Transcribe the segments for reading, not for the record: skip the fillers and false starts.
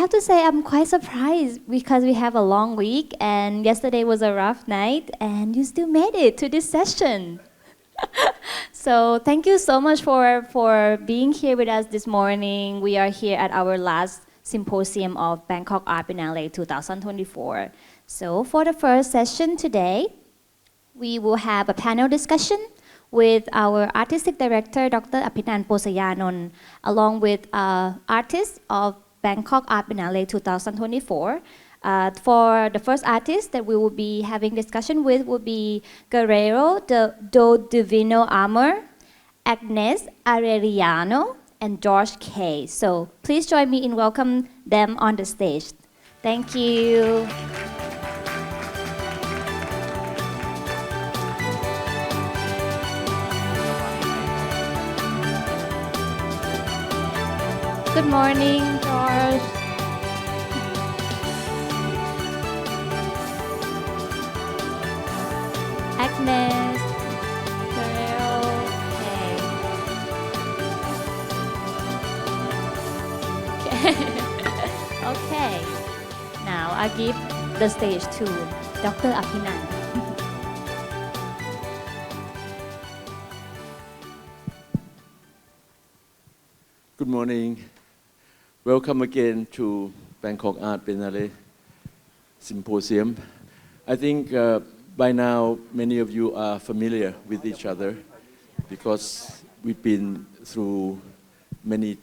have to say I'm quite surprised because we have a long week and yesterday was a rough night and you still made it to this session. So thank you so much for being here with us this morning. We are here at our last symposium of Bangkok Art Biennale 2024. So for the first session today, we will have a panel discussion with our artistic director, Dr. Apinan Poshyananda, along with artists of Bangkok Art Biennale 2024. For the first artist that we will be having discussion with will be Guerreiro, do Divino Amor, Agnes Arellano, and George K. So please join me in welcome them on the stage. Thank you. Good morning, George. Agnes, Guerreiro, okay. Okay. Now I give the stage to Dr. Apinan. Good morning. Welcome again to Bangkok Art Biennale Symposium. I think by now many of you are familiar with each other because we've been through many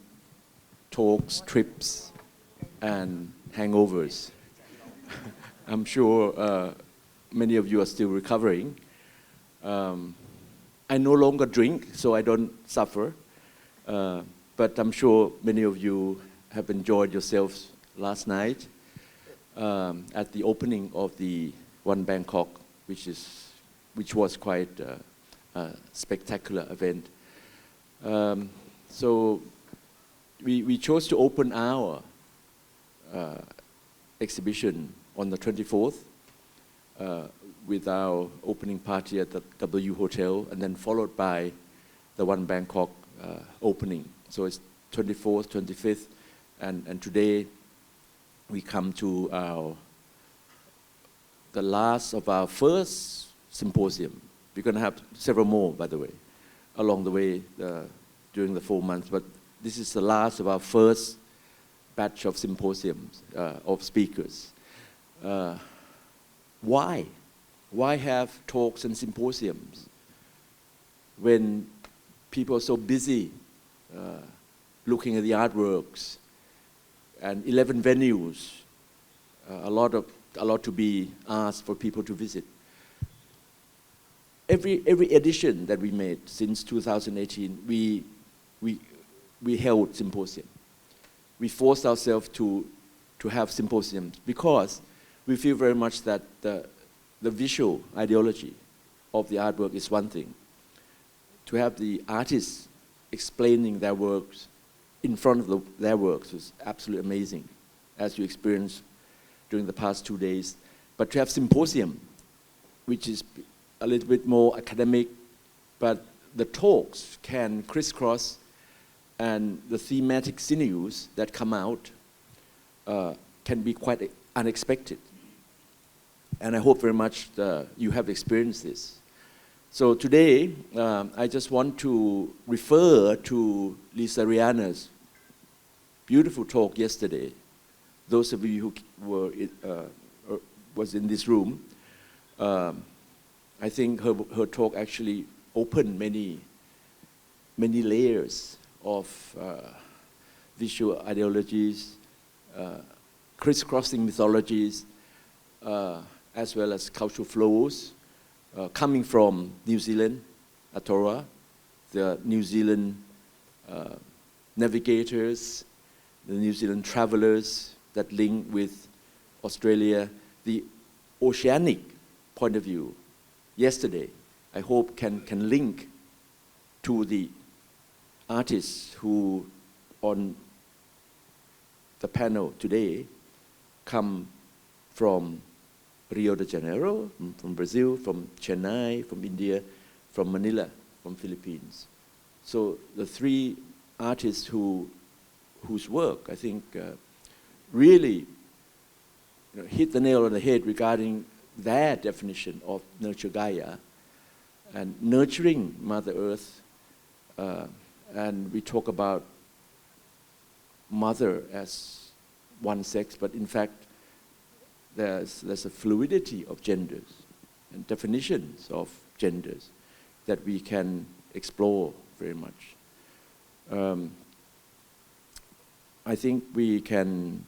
talks, trips, and hangovers. I'm sure many of you are still recovering. I no longer drink, so I don't suffer. But I'm sure many of you have enjoyed yourselves last night at the opening of the One Bangkok, which was quite a spectacular event. So we chose to open our exhibition on the 24th with our opening party at the W Hotel, and then followed by the One Bangkok opening. So it's 24th, 25th, and today we come to the last of our first symposium. We're going to have several more, by the way, along the way during the 4 months. But this is the last of our first batch of symposiums, of speakers. Why? Why have talks and symposiums when people are so busy looking at the artworks and 11 venues, a lot to be asked for people to visit. Every edition that we made since 2018, we held symposium. We forced ourselves to have symposiums because we feel very much that the visual ideology of the artwork is one thing. To have the artists explaining their works in front of their works was absolutely amazing, as you experienced during the past 2 days. But to have symposium, which is a little bit more academic, but the talks can crisscross, and the thematic sinews that come out can be quite unexpected. And I hope very much you have experienced this. So today, I just want to refer to Lisa Rihanna's beautiful talk yesterday. Those of you who was in this room, I think her talk actually opened many layers of visual ideologies, crisscrossing mythologies, as well as cultural flows, coming from New Zealand, Aotearoa, the New Zealand navigators, the New Zealand travelers that link with Australia, the oceanic point of view. Yesterday, I hope can link to the artists who on the panel today come from Rio de Janeiro, from Brazil, from Chennai, from India, from Manila, from Philippines. So the three artists whose work I think really hit the nail on the head regarding their definition of nurture Gaia and nurturing Mother Earth. And we talk about mother as one sex, but in fact, there's a fluidity of genders and definitions of genders that we can explore very much. I think we can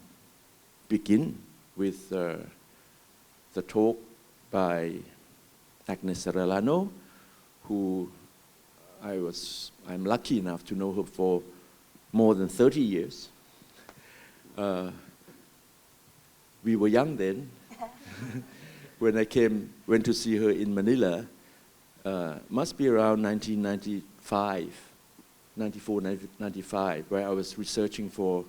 begin with the talk by Agnes Arellano, who I'm lucky enough to know her for more than 30 years. We were young then. When I went to see her in Manila, must be around 1995, 94, 95, where I was researching for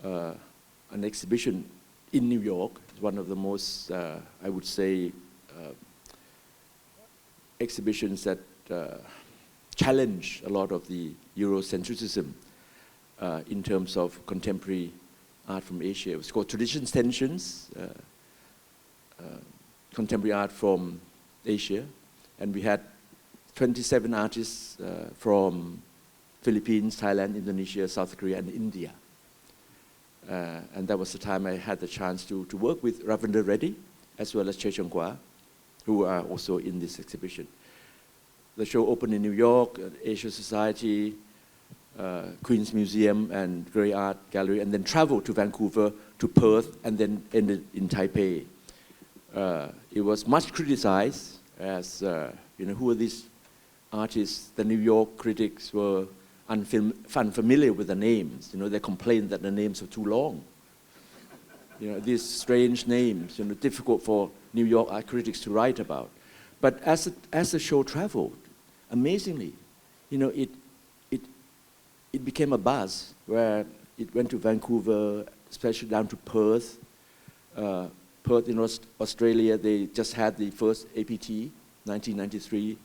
an exhibition in New York. It's one of the most, I would say, exhibitions that challenge a lot of the Eurocentrism in terms of contemporary art from Asia. It was called Traditions, Tensions, Contemporary Art from Asia. And we had 27 artists from Philippines, Thailand, Indonesia, South Korea, and India. And that was the time I had the chance to work with Ravindra Reddy, as well as Che Chung Kwa, who are also in this exhibition. The show opened in New York, Asia Society, Queen's Museum, and Guerreiro Art Gallery, and then traveled to Vancouver, to Perth, and then ended in Taipei. It was much criticized as, who are these artists? The New York critics were unfamiliar with the names. They complained that the names were too long. These strange names, difficult for New York art critics to write about. But as the show traveled, amazingly, it became a buzz where it went to Vancouver, especially down to Perth. Perth in Australia, they just had the first APT, 1993,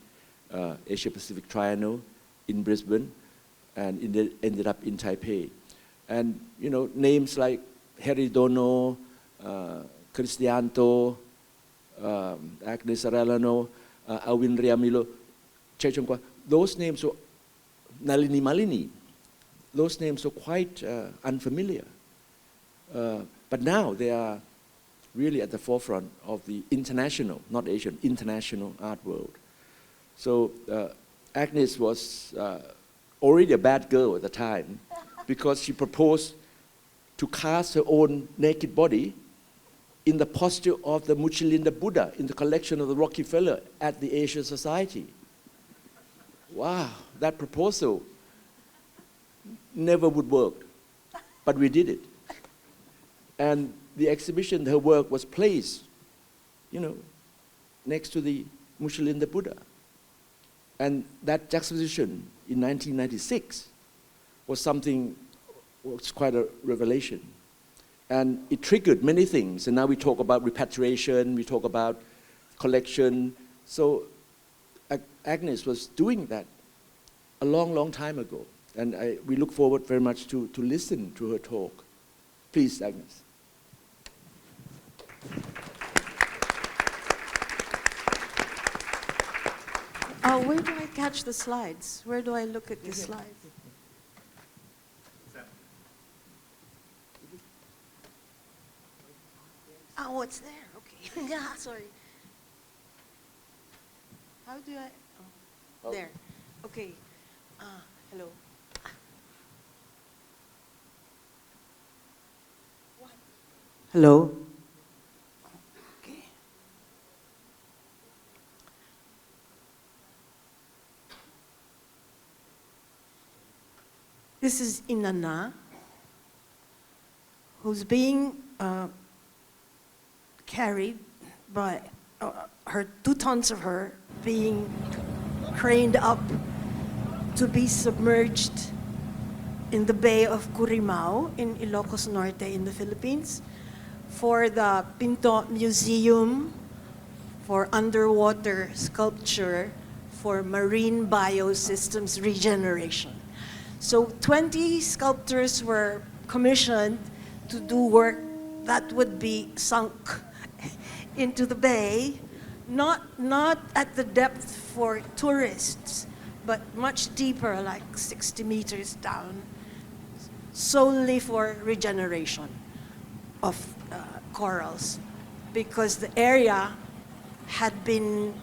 Asia Pacific Triennial in Brisbane, and it ended up in Taipei. And names like Harry Dono, Cristianto, Agnes Arellano, Alvin Riamilo, Che Chung Kwa, those names were Nalini Malini. Those names were quite unfamiliar. But now they are really at the forefront of the international, not Asian, international art world. So Agnes was already a bad girl at the time because she proposed to cast her own naked body in the posture of the Muchilinda Buddha in the collection of the Rockefeller at the Asia Society. Wow, that proposal never would work, but we did it. And the exhibition, her work was placed, next to the Muchilinda Buddha. And that juxtaposition in 1996 was quite a revelation. And it triggered many things. And now we talk about repatriation, we talk about collection. So Agnes was doing that a long, long time ago. And we look forward very much to listen to her talk. Please, Agnes. Where do I catch the slides? Where do I look at the slides? Oh, it's there. Okay. Yeah, sorry. How do I? Oh, there. Okay. Hello. What? Hello. Okay. This is Inanna, who's being carried by her 2 tons of her being craned up to be submerged in the Bay of Curimao in Ilocos Norte in the Philippines for the Pinto Museum for Underwater Sculpture for Marine Biosystems Regeneration. So 20 sculptors were commissioned to do work that would be sunk into the bay, not at the depth for tourists, but much deeper, like 60 meters down, solely for regeneration of corals, because the area had been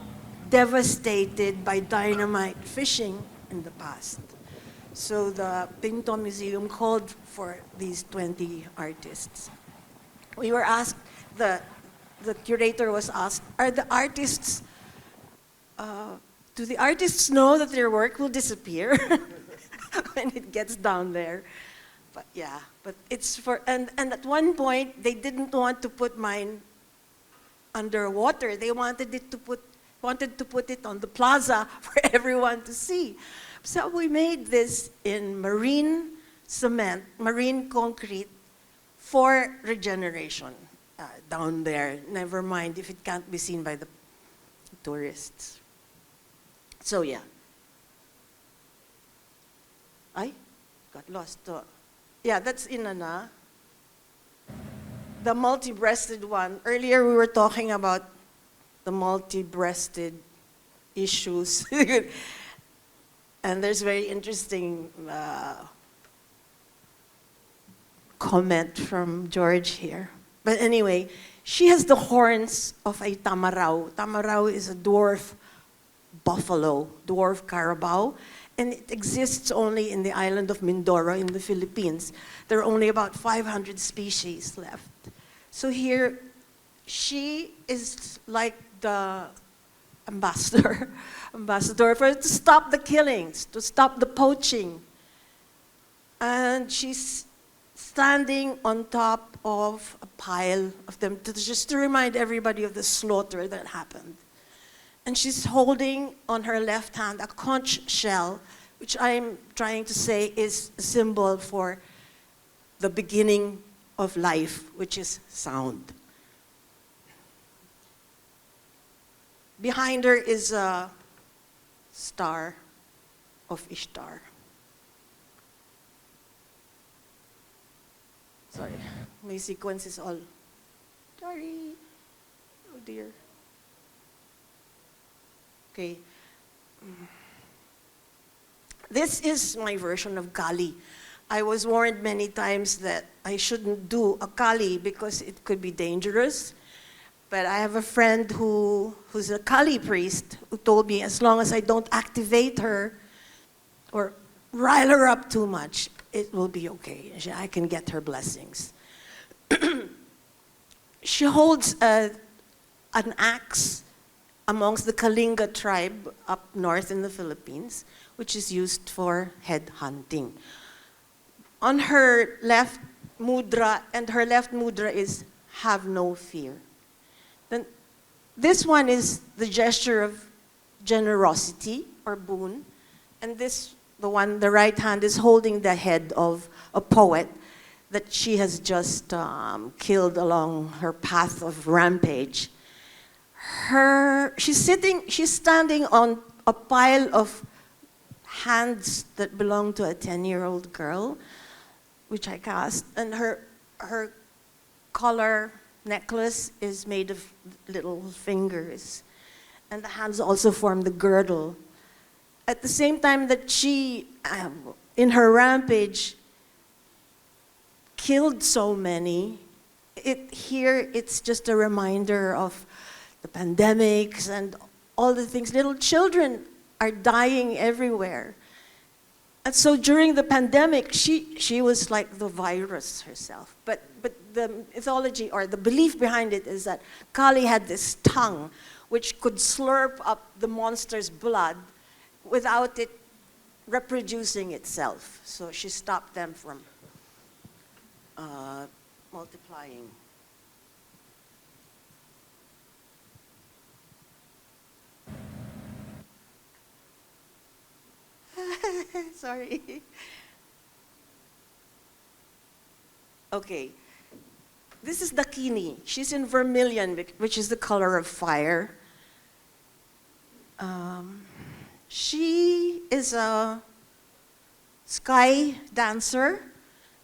devastated by dynamite fishing in the past. So the Pinto Museum called for these 20 artists. We were asked, the curator was asked, do the artists know that their work will disappear when it gets down there? But yeah, but it's for, and at one point, they didn't want to put mine underwater. They wanted to put it on the plaza for everyone to see. So we made this in marine cement, marine concrete for regeneration down there. Never mind if it can't be seen by the tourists. So yeah. I got lost. Yeah, that's Inanna. The multi-breasted one. Earlier we were talking about the multi-breasted issues. And there's very interesting comment from George here. But anyway, she has the horns of a tamarao. Tamarao is a dwarf buffalo, dwarf carabao, and it exists only in the island of Mindoro in the Philippines. There are only about 500 species left. So here, she is like the ambassador to stop the killings, to stop the poaching. And she's standing on top of a pile of them, just to remind everybody of the slaughter that happened. And she's holding on her left hand a conch shell, which I'm trying to say is a symbol for the beginning of life, which is sound. Behind her is a star of Ishtar. Sorry, my sequence is all, sorry, oh dear. Okay. This is my version of Kali. I was warned many times that I shouldn't do a Kali because it could be dangerous. But I have a friend who's a Kali priest who told me as long as I don't activate her or rile her up too much, it will be okay. I can get her blessings. She holds an axe amongst the Kalinga tribe up north in the Philippines, which is used for head hunting. On her left mudra, and her left mudra is have no fear. Then this one is the gesture of generosity or boon, and this, the right hand is holding the head of a poet that she has just killed along her path of rampage. She's standing on a pile of hands that belong to a 10-year-old girl, which I cast, and her collar necklace is made of little fingers, and the hands also form the girdle. At the same time that she, in her rampage, killed so many, it's just a reminder of the pandemics and all the things. Little children are dying everywhere. And so during the pandemic, she was like the virus herself. But the mythology or the belief behind it is that Kali had this tongue which could slurp up the monster's blood without it reproducing itself. So she stopped them from multiplying. Sorry. Okay. This is Dakini. She's in vermilion, which is the color of fire. She is a sky dancer,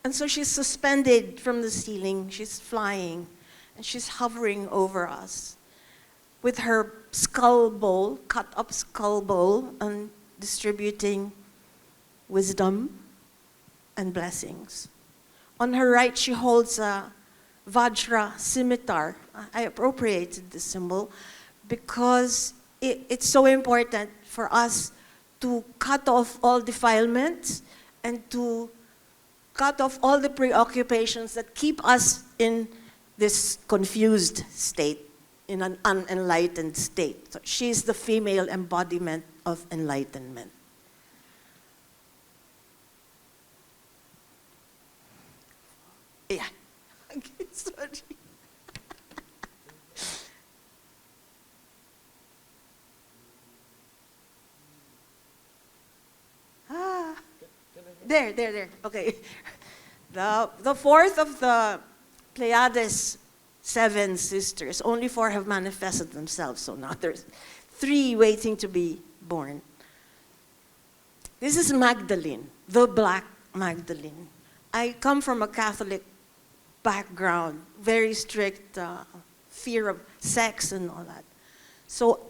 And so she's suspended from the ceiling, she's flying, and she's hovering over us with her skull bowl, cut up skull bowl, and distributing wisdom and blessings. On her right, she holds a Vajra scimitar. I appropriated the symbol because it's so important for us to cut off all defilements and to cut off all the preoccupations that keep us in this confused state, in an unenlightened state. So she's the female embodiment of enlightenment. Yeah. Okay, sorry. There. Okay. The fourth of the Pleiades 7 sisters, only 4 have manifested themselves, so now there's 3 waiting to be born. This is Magdalene, the Black Magdalene. I come from a Catholic background, very strict fear of sex and all that. So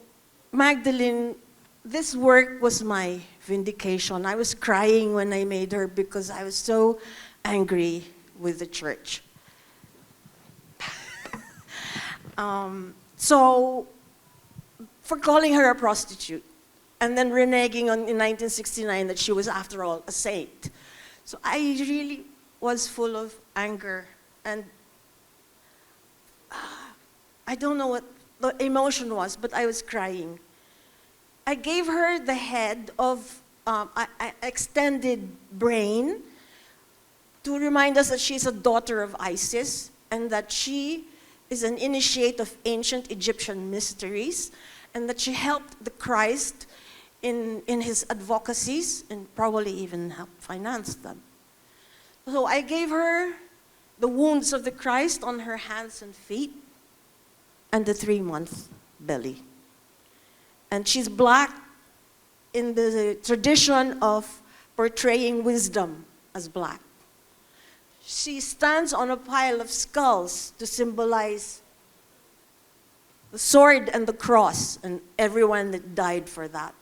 Magdalene, this work was my vindication. I was crying when I made her because I was so angry with the church. So for calling her a prostitute and then reneging on in 1969 that she was after all a saint. So I really was full of anger and I don't know what the emotion was, but I was crying. I gave her the head of an extended brain to remind us that she's a daughter of Isis and that she is an initiate of ancient Egyptian mysteries and that she helped the Christ in his advocacies and probably even helped finance them. So I gave her the wounds of the Christ on her hands and feet and the 3-month belly. And she's black in the tradition of portraying wisdom as black. She stands on a pile of skulls to symbolize the sword and the cross and everyone that died for that.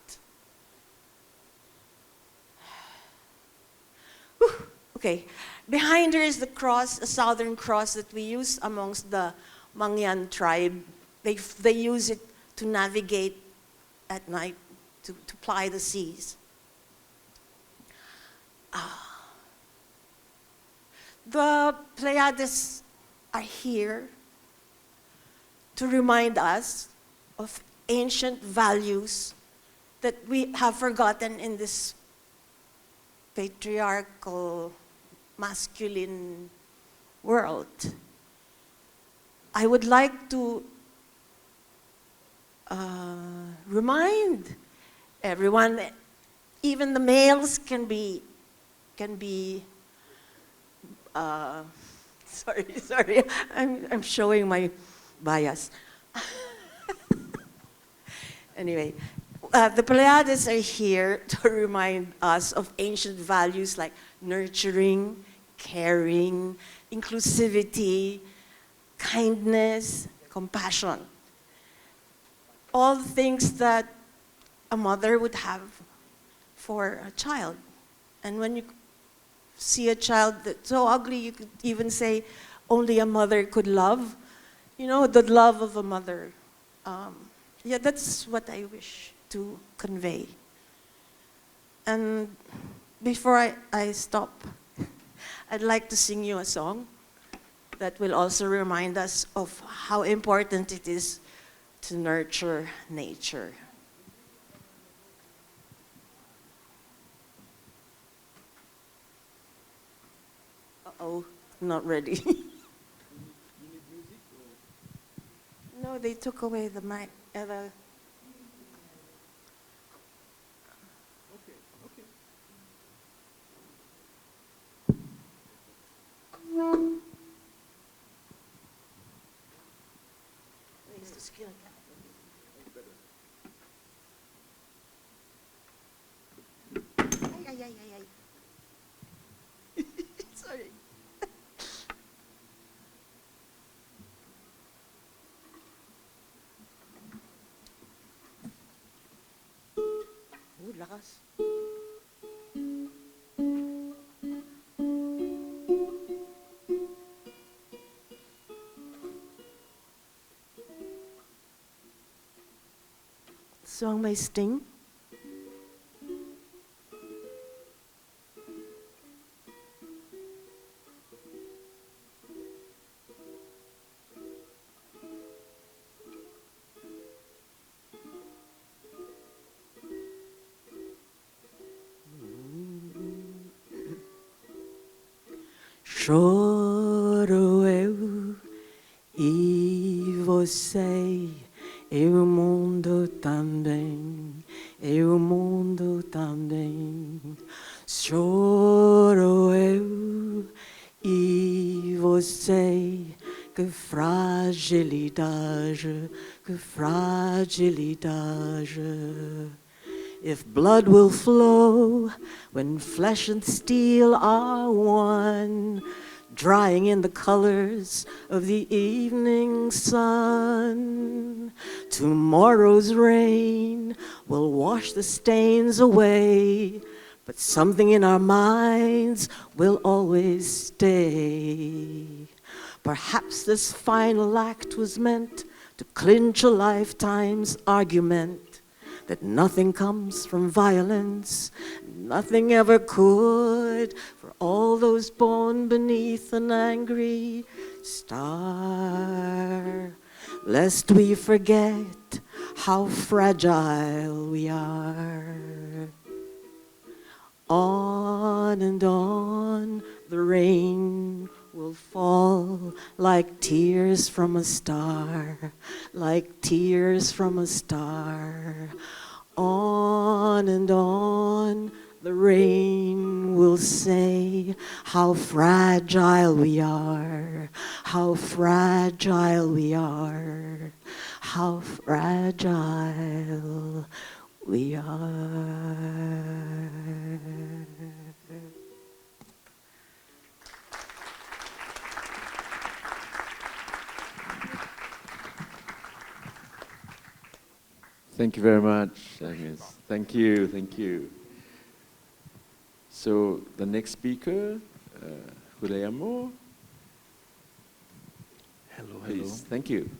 Whew. Okay, behind her is the cross, a southern cross that we use amongst the Mangyan tribe. They use it to navigate at night, to ply the seas. The Pleiades are here to remind us of ancient values that we have forgotten in this patriarchal, masculine world. I would like to remind everyone that even the males can be sorry, I'm showing my bias. Anyway, the Pleiades are here to remind us of ancient values like nurturing, caring, inclusivity, kindness, compassion. All the things that a mother would have for a child. And when you see a child that's so ugly, you could even say only a mother could love. You know, the love of a mother. Yeah, that's what I wish to convey. And before I stop, I'd like to sing you a song that will also remind us of how important it is to nurture nature. Uh-oh, not ready. No, they took away the mic. Ay. Sorry. lakas. Song may sting. Choro eu e você, e o mundo também, e o mundo também. Choro eu e você, que fragilidade, que fragilidade. If blood will flow when flesh and steel are one, drying in the colors of the evening sun, tomorrow's rain will wash the stains away, but something in our minds will always stay. Perhaps this final act was meant to clinch a lifetime's argument that nothing comes from violence, nothing ever could, for all those born beneath an angry star. Lest we forget how fragile we are. On and on the rain will fall like tears from a star, like tears from a star. On and on the rain will say how fragile we are, how fragile we are, how fragile we are. Thank you very much, Agnes. Thank you, thank you. So the next speaker, Guerreiro Amor. Hello, hello. Please, thank you.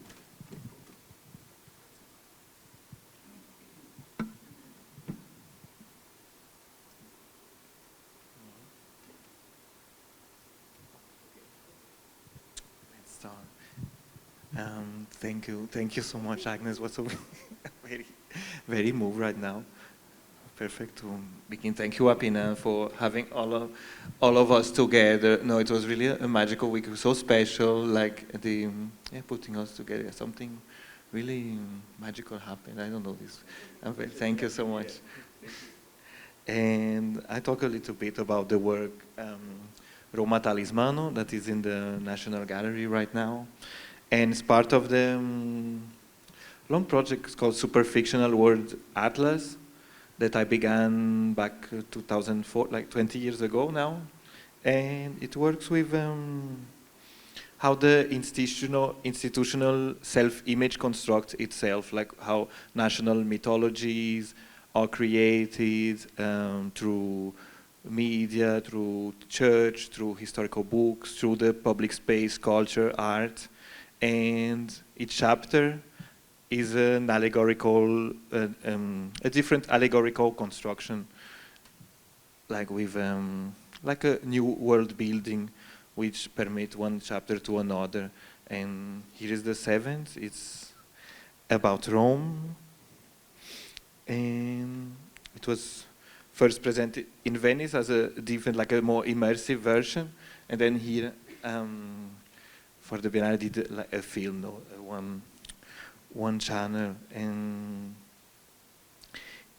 Let's start. Thank you so much, Agnes. Was so very moved right now. Perfect to begin. Thank you, Apinan, for having all of us together. No, it was really a magical week. It was so special, like putting us together. Something really magical happened. I don't know this. Thank you so much. And I talk a little bit about the work Roma Talismano that is in the National Gallery right now, and it's part of the long project called Super Fictional World Atlas that I began back 2004, like 20 years ago now. And it works with how the institutional self-image constructs itself, like how national mythologies are created through media, through church, through historical books, through the public space, culture, art. And each chapter is an allegorical, a different allegorical construction, like with like a new world building, which permit one chapter to another. And here is the seventh. It's about Rome, and it was first presented in Venice as a different, like a more immersive version, and then here for the Biennale did like a film, no, one channel, and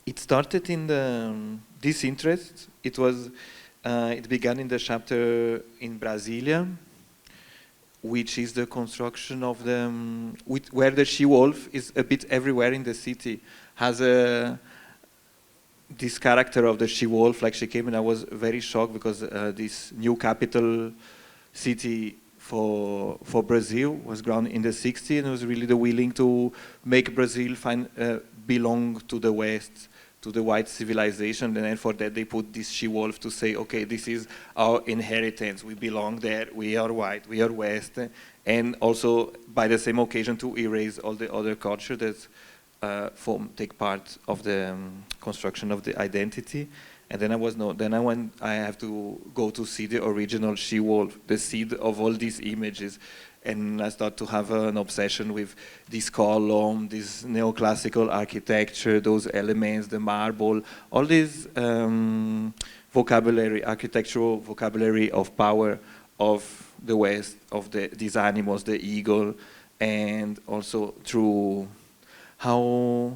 it started in this interest. It began in the chapter in Brasilia, which is the construction of where the she-wolf is a bit everywhere in the city, has this character of the she-wolf, like she came, and I was very shocked because this new capital city for Brazil was grounded in the 60s, and it was really the willing to make Brazil belong to the West, to the white civilization, and then for that they put this she-wolf to say, okay, this is our inheritance, we belong there, we are white, we are West, and also by the same occasion to erase all the other culture that take part of the construction of the identity. And then I have to go to see the original she-wolf, the seed of all these images. And I start to have an obsession with this column, this neoclassical architecture, those elements, the marble, all this vocabulary, architectural vocabulary of power of the West, of these animals, the eagle, and also through how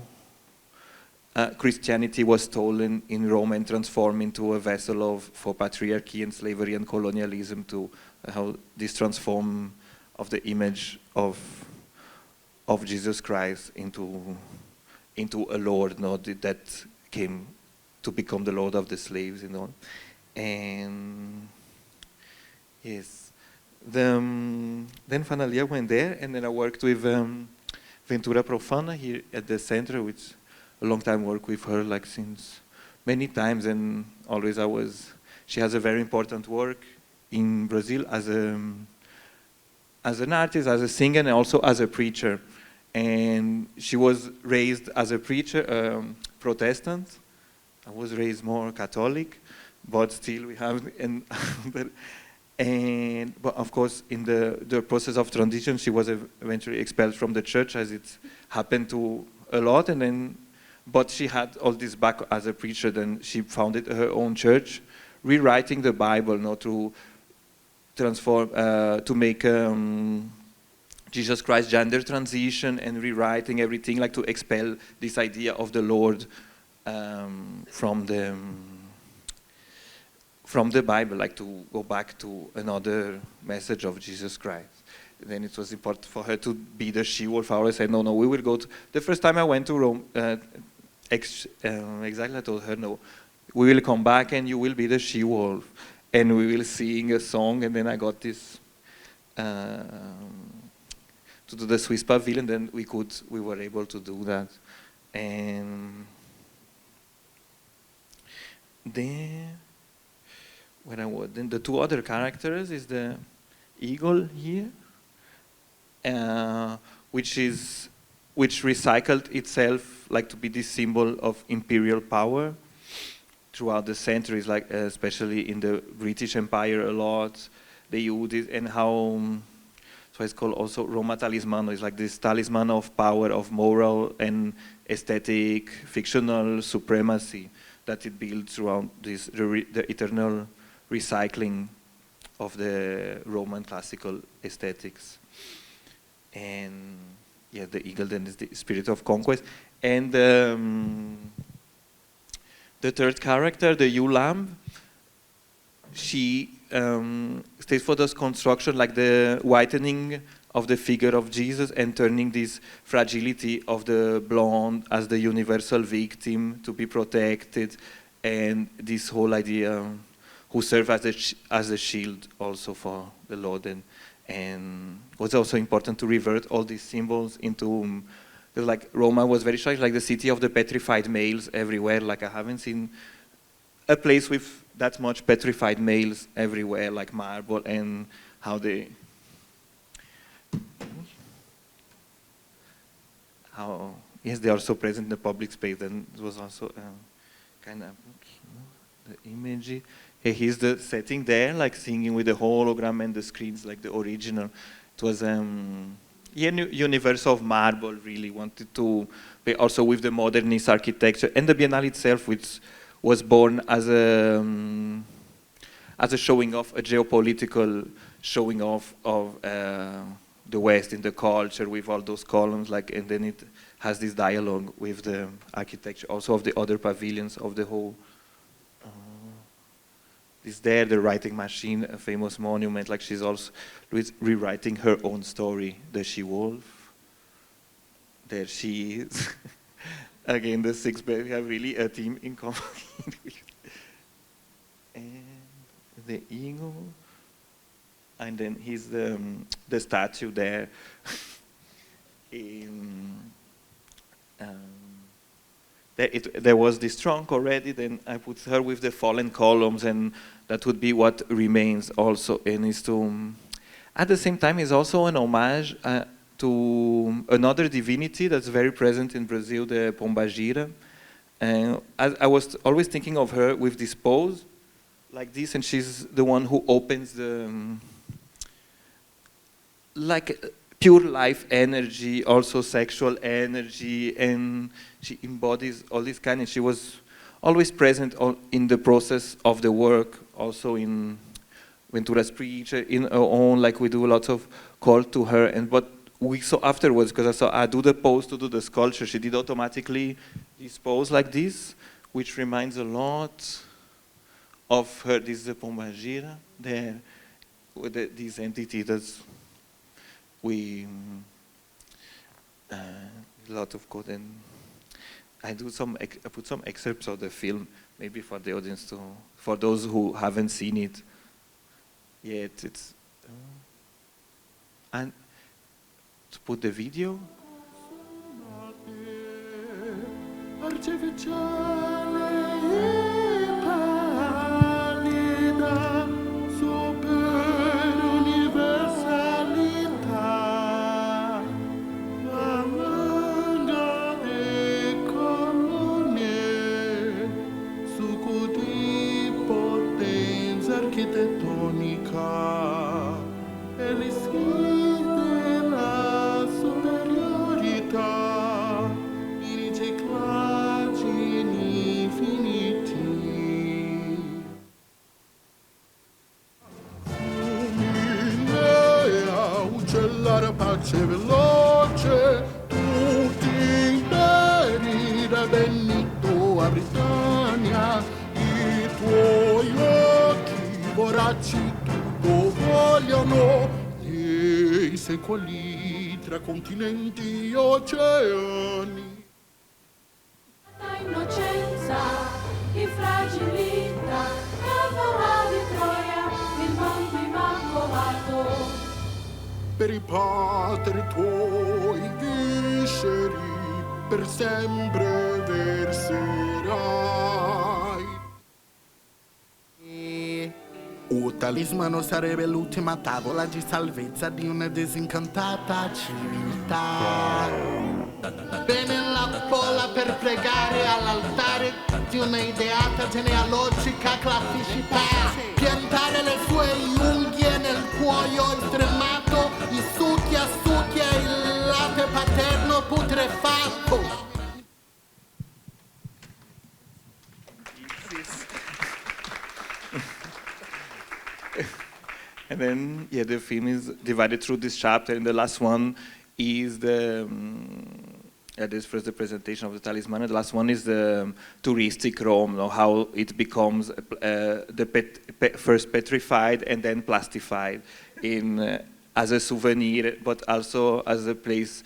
Christianity was stolen in Rome and transformed into a vessel for patriarchy and slavery and colonialism, to how this transformed of the image of Jesus Christ into a Lord, that came to become the Lord of the slaves, and yes. Then finally I went there, and then I worked with Ventura Profana here at the center, which a long time work with her, like since many times, and always she has a very important work in Brazil as an artist, as a singer, and also as a preacher. And she was raised as a preacher, Protestant. I was raised more Catholic, but still we have, but of course in the process of transition, she was eventually expelled from the church, as it happened to a lot, but she had all this back as a preacher. Then she founded her own church, rewriting the Bible, to transform, to make Jesus Christ gender transition, and rewriting everything, like to expel this idea of the Lord from the Bible, like to go back to another message of Jesus Christ. Then it was important for her to be the she-wolf. I always said, no, we will go to, the first time I went to Rome, exactly, I told her, no, we will come back and you will be the she-wolf, and we will sing a song. And then I got this to do the Swiss pavilion, then we were able to do that. And then then the two other characters is the eagle here, which recycled itself, like to be this symbol of imperial power throughout the centuries, like especially in the British Empire a lot. They use it, and how, so it's called also Roma talismano. It's like this talisman of power, of moral and aesthetic, fictional supremacy that it builds around this, the eternal recycling of the Roman classical aesthetics. And yeah, the eagle then is the spirit of conquest. And the third character, the ewe lamb, she stays for this construction, like the whitening of the figure of Jesus, and turning this fragility of the blonde as the universal victim to be protected, and this whole idea who serve as a shield also for the Lord. And it was also important to revert all these symbols into, like Roma was very shy, like the city of the petrified males everywhere. Like I haven't seen a place with that much petrified males everywhere, like marble, and how they are so present in the public space. And it was also kind of the image. Here's the setting there, like singing with the hologram and the screens, like the original. It was universe of marble, really wanted to be also with the modernist architecture, and the Biennale itself, which was born as a showing off, a geopolitical showing off of the West in the culture, with all those columns, like, and then it has this dialogue with the architecture, also of the other pavilions of the whole. Is there the writing machine, a famous monument, like she's also rewriting her own story, the she-wolf. There she is. Again, the six bears, we have really a team in common. And the eagle. And then he's the statue there. Then there was this trunk already, then I put her with the fallen columns, and that would be what remains also. And is to, at the same time, is also an homage to another divinity that's very present in Brazil, the Pombagira. And I was always thinking of her with this pose, like this, and she's the one who opens the, like pure life energy, also sexual energy, and she embodies all this kind, and she was always present in the process of the work, also in Ventura's preach, in her own, like we do lots of call to her, and what we saw afterwards, because I saw I do the pose to do the sculpture, she did automatically this pose like this, which reminds a lot of her. This is the Pombagira there, with this entity that's we a lot of code, and I put some excerpts of the film, maybe for the audience to, for those who haven't seen it yet. It's and to put the video. Pace veloce, tutti interi da Benito a Britannia, i tuoi occhi voracci tutto vogliono, i secoli tra continenti e oceani. La innocenza, in fragilità, cavallo di Troia, il mondo immacolato. Per i patri tuoi visceri per sempre verserai. O talismano sarebbe l'ultima tavola di salvezza di una disincantata civiltà. Bene la bolla per pregare all'altare di una ideata genealogica classicità. Piantare le sue unghie nel cuoio stremato, i succhia il latte paterno putrefatto. And then, yeah, the film is divided through this chapter, and the last one is the, this first the presentation of the talisman, and the last one is the touristic Rome, how it becomes first petrified and then plastified in, as a souvenir, but also as a place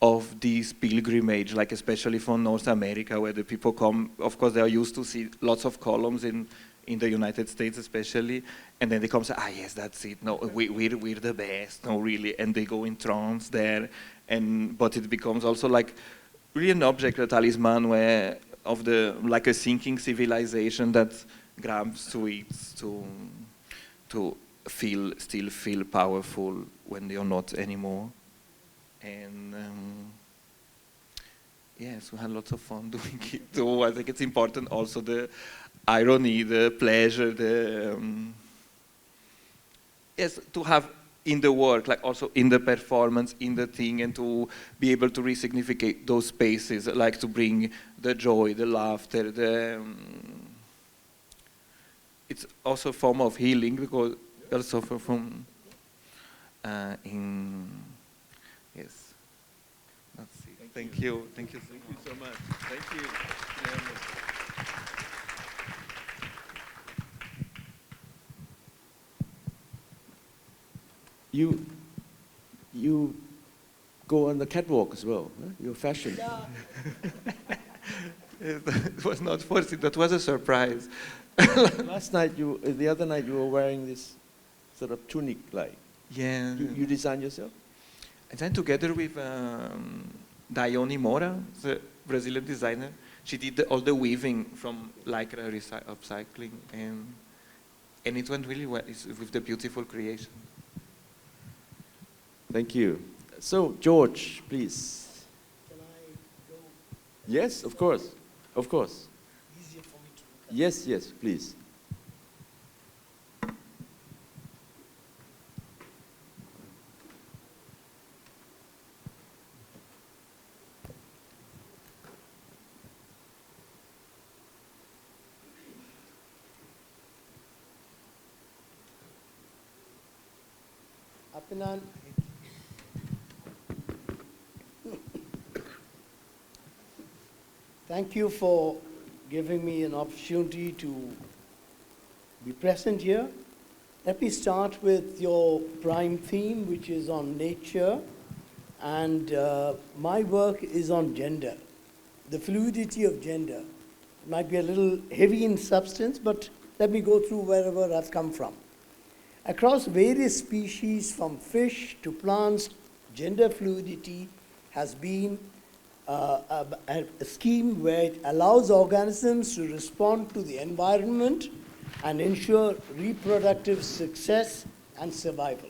of this pilgrimage, like especially from North America, where the people come. Of course, they are used to see lots of columns in the United States especially, and then they come and say, ah yes, that's it, no, we're the best, no really, and they go in trance there, but it becomes also like really an object, a talisman, where of the, like a sinking civilization that grabs to it to still feel powerful when they are not anymore. And yes, we had lots of fun doing it too. I think it's important also the irony, the pleasure, the yes, to have in the work, like also in the performance, in the thing, and to be able to resignificate those spaces, like to bring the joy, the laughter, it's also a form of healing, because I suffer from yes. Let's see. Thank you so much. Thank you. You go on the catwalk as well, huh? Your fashion. Yeah. It was not forced, that was a surprise. The other night you were wearing this sort of tunic, like. Yeah. You designed yourself? I designed together with Dione Moura, the Brazilian designer. she did all the weaving from lycra upcycling, and it went really well with the beautiful creation. Thank you. So, George, please. Can I go? Yes, of course. Of course. Easier for me to look at. Yes, yes, please. Apinan, thank you for giving me an opportunity to be present here. Let me start with your prime theme, which is on nature, and my work is on gender, the fluidity of gender. It might be a little heavy in substance, but let me go through wherever I've come from. Across various species, from fish to plants, gender fluidity has been a scheme where it allows organisms to respond to the environment and ensure reproductive success and survival.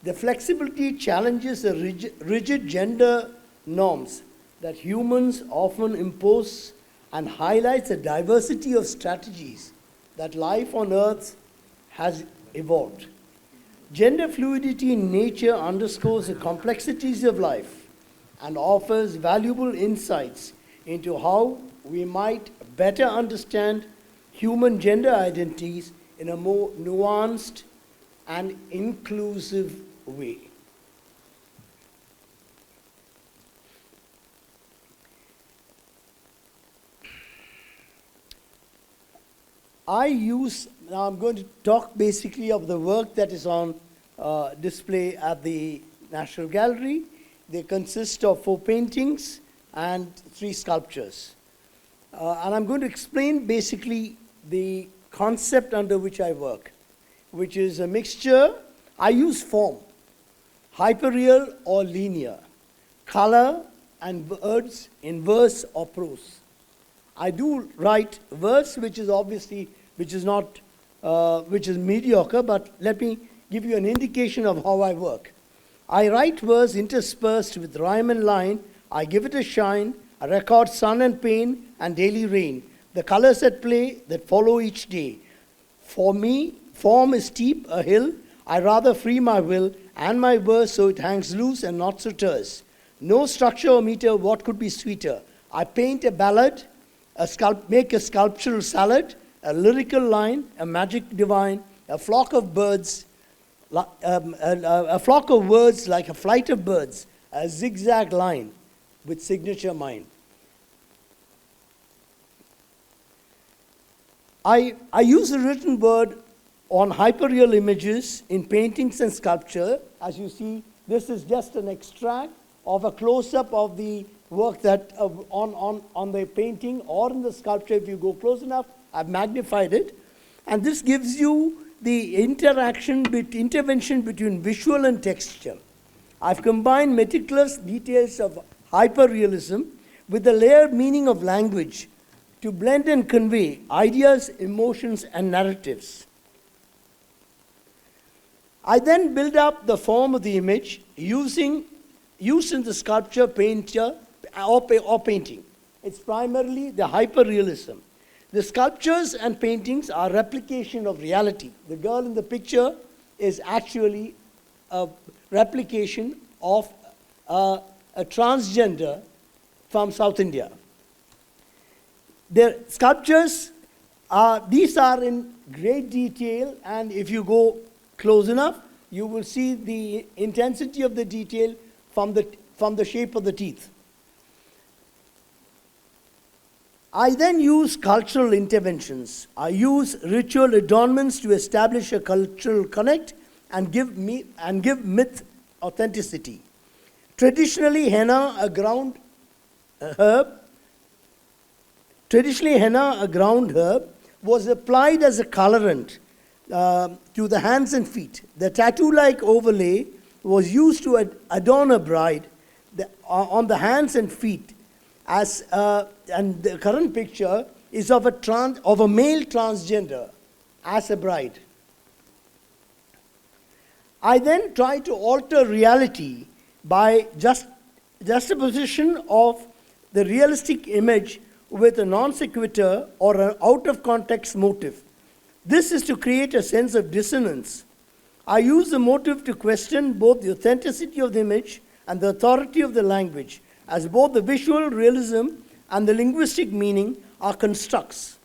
The flexibility challenges the rigid gender norms that humans often impose and highlights the diversity of strategies that life on Earth has evolved. Gender fluidity in nature underscores the complexities of life and offers valuable insights into how we might better understand human gender identities in a more nuanced and inclusive way. Now I'm going to talk basically of the work that is on display at the National Gallery. They consist of 4 paintings and 3 sculptures. And I'm going to explain basically the concept under which I work, which is a mixture. I use form, hyperreal or linear, color and words in verse or prose. I do write verse, which is mediocre, but let me give you an indication of how I work. I write verse interspersed with rhyme and line. I give it a shine. I record sun and pain and daily rain, the colors at play that follow each day. For me, form is steep, a hill. I rather free my will and my verse so it hangs loose and not so terse. No structure or meter, what could be sweeter? I paint a ballad, make a sculptural salad, a lyrical line, a magic divine, a flock of birds, a flock of words like a flight of birds, a zigzag line with signature mind. I use the written word on hyperreal images in paintings and sculpture. As you see, this is just an extract of a close-up of the work that on the painting or in the sculpture. If you go close enough, I've magnified it. And this gives you the intervention between visual and texture. I've combined meticulous details of hyperrealism with the layered meaning of language to blend and convey ideas, emotions, and narratives. I then build up the form of the image used in the sculpture, painter, or painting. It's primarily the hyperrealism. The sculptures and paintings are replication of reality. The girl in the picture is actually a replication of a transgender from South India. The sculptures, these are in great detail, and if you go close enough, you will see the intensity of the detail from the shape of the teeth. I then use cultural interventions. I use ritual adornments to establish a cultural connect and give myth authenticity. Traditionally, henna, a ground herb, was applied as a colorant to the hands and feet. The tattoo-like overlay was used to adorn a bride on the hands and feet, And the current picture is of a male transgender as a bride. I then try to alter reality by juxtaposition of the realistic image with a non sequitur or an out of context motive. This is to create a sense of dissonance. I use the motive to question both the authenticity of the image and the authority of the language, as both the visual realism and the linguistic meaning are constructs,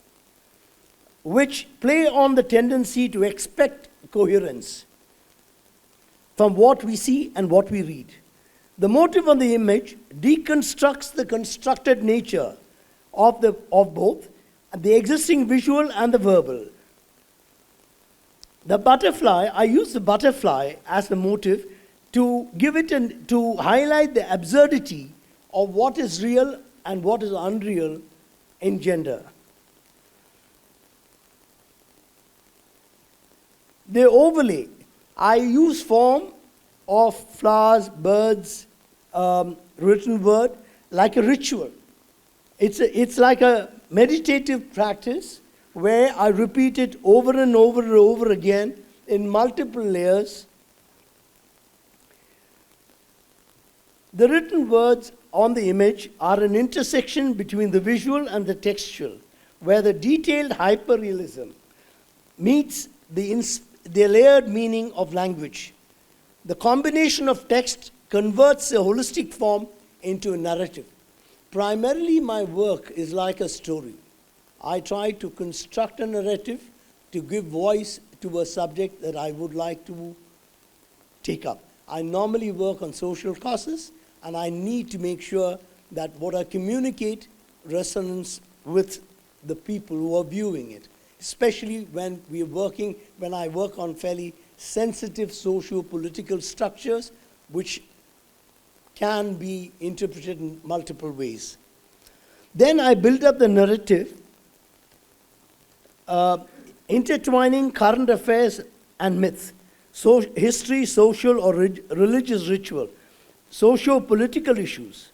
which play on the tendency to expect coherence from what we see and what we read. The motive on the image deconstructs the constructed nature of both the existing visual and the verbal. The butterfly, I use the butterfly as a motive to to highlight the absurdity of what is real and what is unreal in gender. The overlay, I use form of flowers, birds, written word like a ritual. It's like a meditative practice where I repeat it over and over and over again in multiple layers. The written words on the image are an intersection between the visual and the textual, where the detailed hyperrealism meets the layered meaning of language. The combination of text converts a holistic form into a narrative. Primarily, my work is like a story. I try to construct a narrative to give voice to a subject that I would like to take up. I normally work on social causes, and I need to make sure that what I communicate resonates with the people who are viewing it, especially when I work on fairly sensitive socio-political structures, which can be interpreted in multiple ways. Then I build up the narrative, intertwining current affairs and myths, history, social or religious ritual, socio-political issues.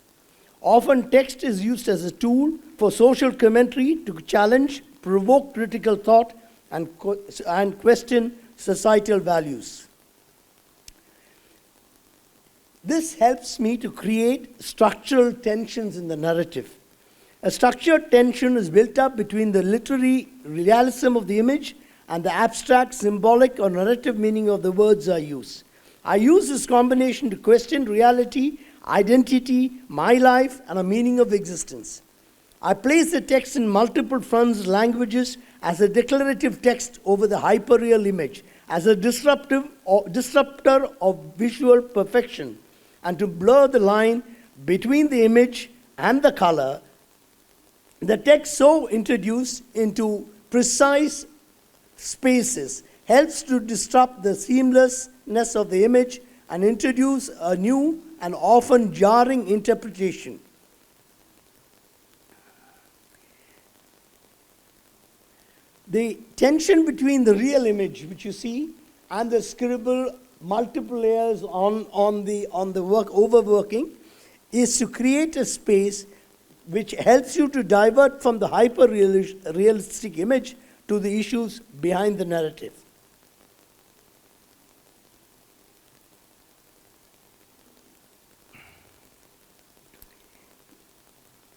Often text is used as a tool for social commentary to challenge, provoke critical thought, and question societal values. This helps me to create structural tensions in the narrative. A structured tension is built up between the literary realism of the image and the abstract, symbolic, or narrative meaning of the words I use. I use this combination to question reality, identity, my life, and a meaning of existence. I place the text in multiple fronts, languages, as a declarative text over the hyperreal image, as a disruptor of visual perfection, and to blur the line between the image and the color. The text so introduced into precise spaces helps to disrupt the seamlessness of the image and introduce a new and often jarring interpretation. The tension between the real image, which you see, and the scribble multiple layers on the work, overworking, is to create a space which helps you to divert from the hyper-realistic image to the issues behind the narrative.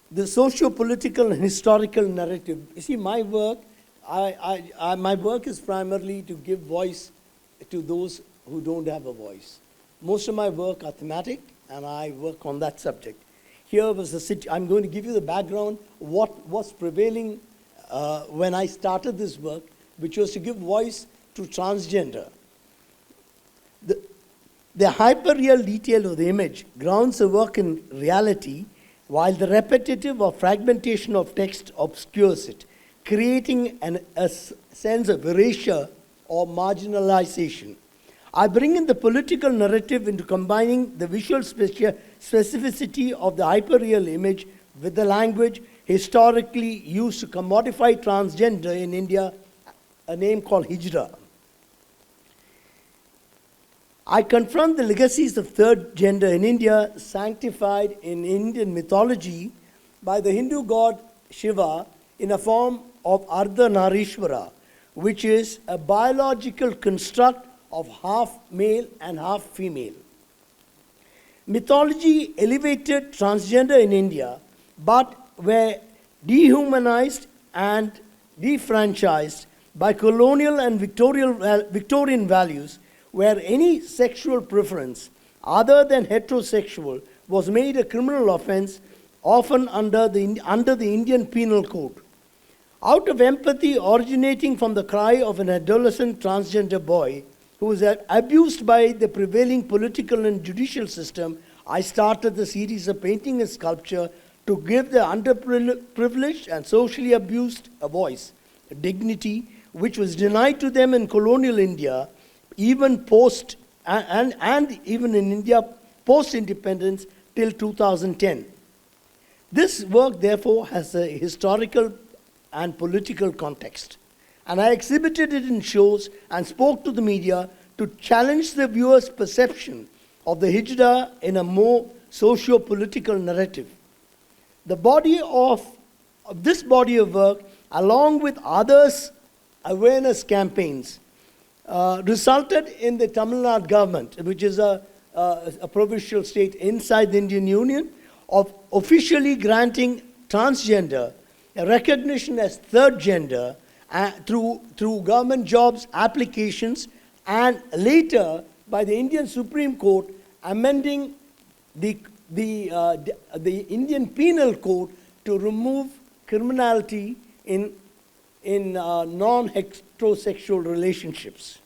The socio-political and historical narrative. You see, my work, my work is primarily to give voice to those who don't have a voice. Most of my work are thematic, and I work on that subject. Here was I'm going to give you the background, what was prevailing when I started this work, which was to give voice to transgender. The hyperreal detail of the image grounds the work in reality, while the repetitive or fragmentation of text obscures it, creating a sense of erasure or marginalization. I bring in the political narrative into combining the visual specificity of the hyperreal image with the language historically used to commodify transgender in India, a name called Hijra. I confront the legacies of third gender in India, sanctified in Indian mythology, by the Hindu god Shiva in a form of Ardhanarishvara, which is a biological construct of half male and half female. Mythology elevated transgender in India, but were dehumanized and defranchised by colonial and Victorian values, where any sexual preference other than heterosexual was made a criminal offense, often under the Indian Penal Code. Out of empathy originating from the cry of an adolescent transgender boy who was abused by the prevailing political and judicial system, I started the series of painting and sculpture to give the underprivileged and socially abused a voice, a dignity which was denied to them in colonial India, even post and even in India post-independence till 2010. This work, therefore, has a historical and political context, and I exhibited it in shows and spoke to the media to challenge the viewer's perception of the Hijra in a more socio-political narrative. The body of this body of work, along with others' awareness campaigns, resulted in the Tamil Nadu government, which is a provincial state inside the Indian Union, of officially granting transgender a recognition as third gender through government jobs applications, and later by the Indian Supreme Court amending the Indian Penal Code to remove criminality in non-heterosexual relationships.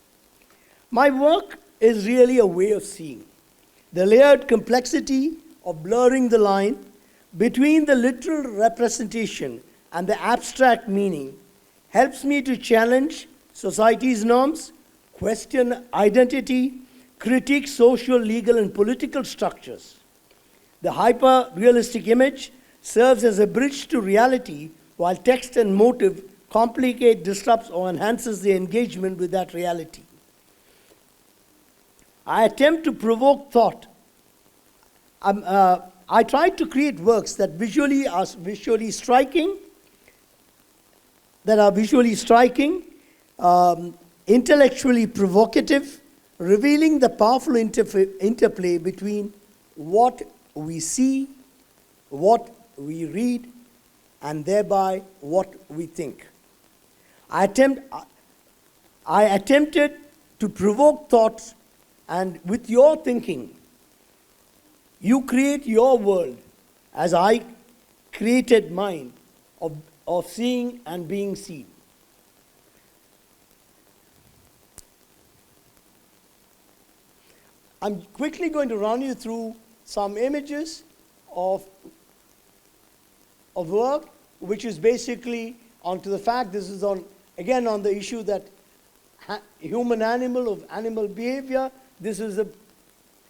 My work is really a way of seeing. The layered complexity of blurring the line between the literal representation and the abstract meaning helps me to challenge society's norms, question identity, critique social, legal, and political structures. The hyper-realistic image serves as a bridge to reality, while text and motive complicate, disrupts, or enhances the engagement with that reality. I attempt to provoke thought. I try to create works that are visually striking, intellectually provocative, revealing the powerful interplay between what we see, what we read, and thereby what we think. I attempted to provoke thoughts, and with your thinking, you create your world as I created mine of seeing and being seen. I'm quickly going to run you through some images of work, which is basically onto the fact this is on the issue that human animal behavior.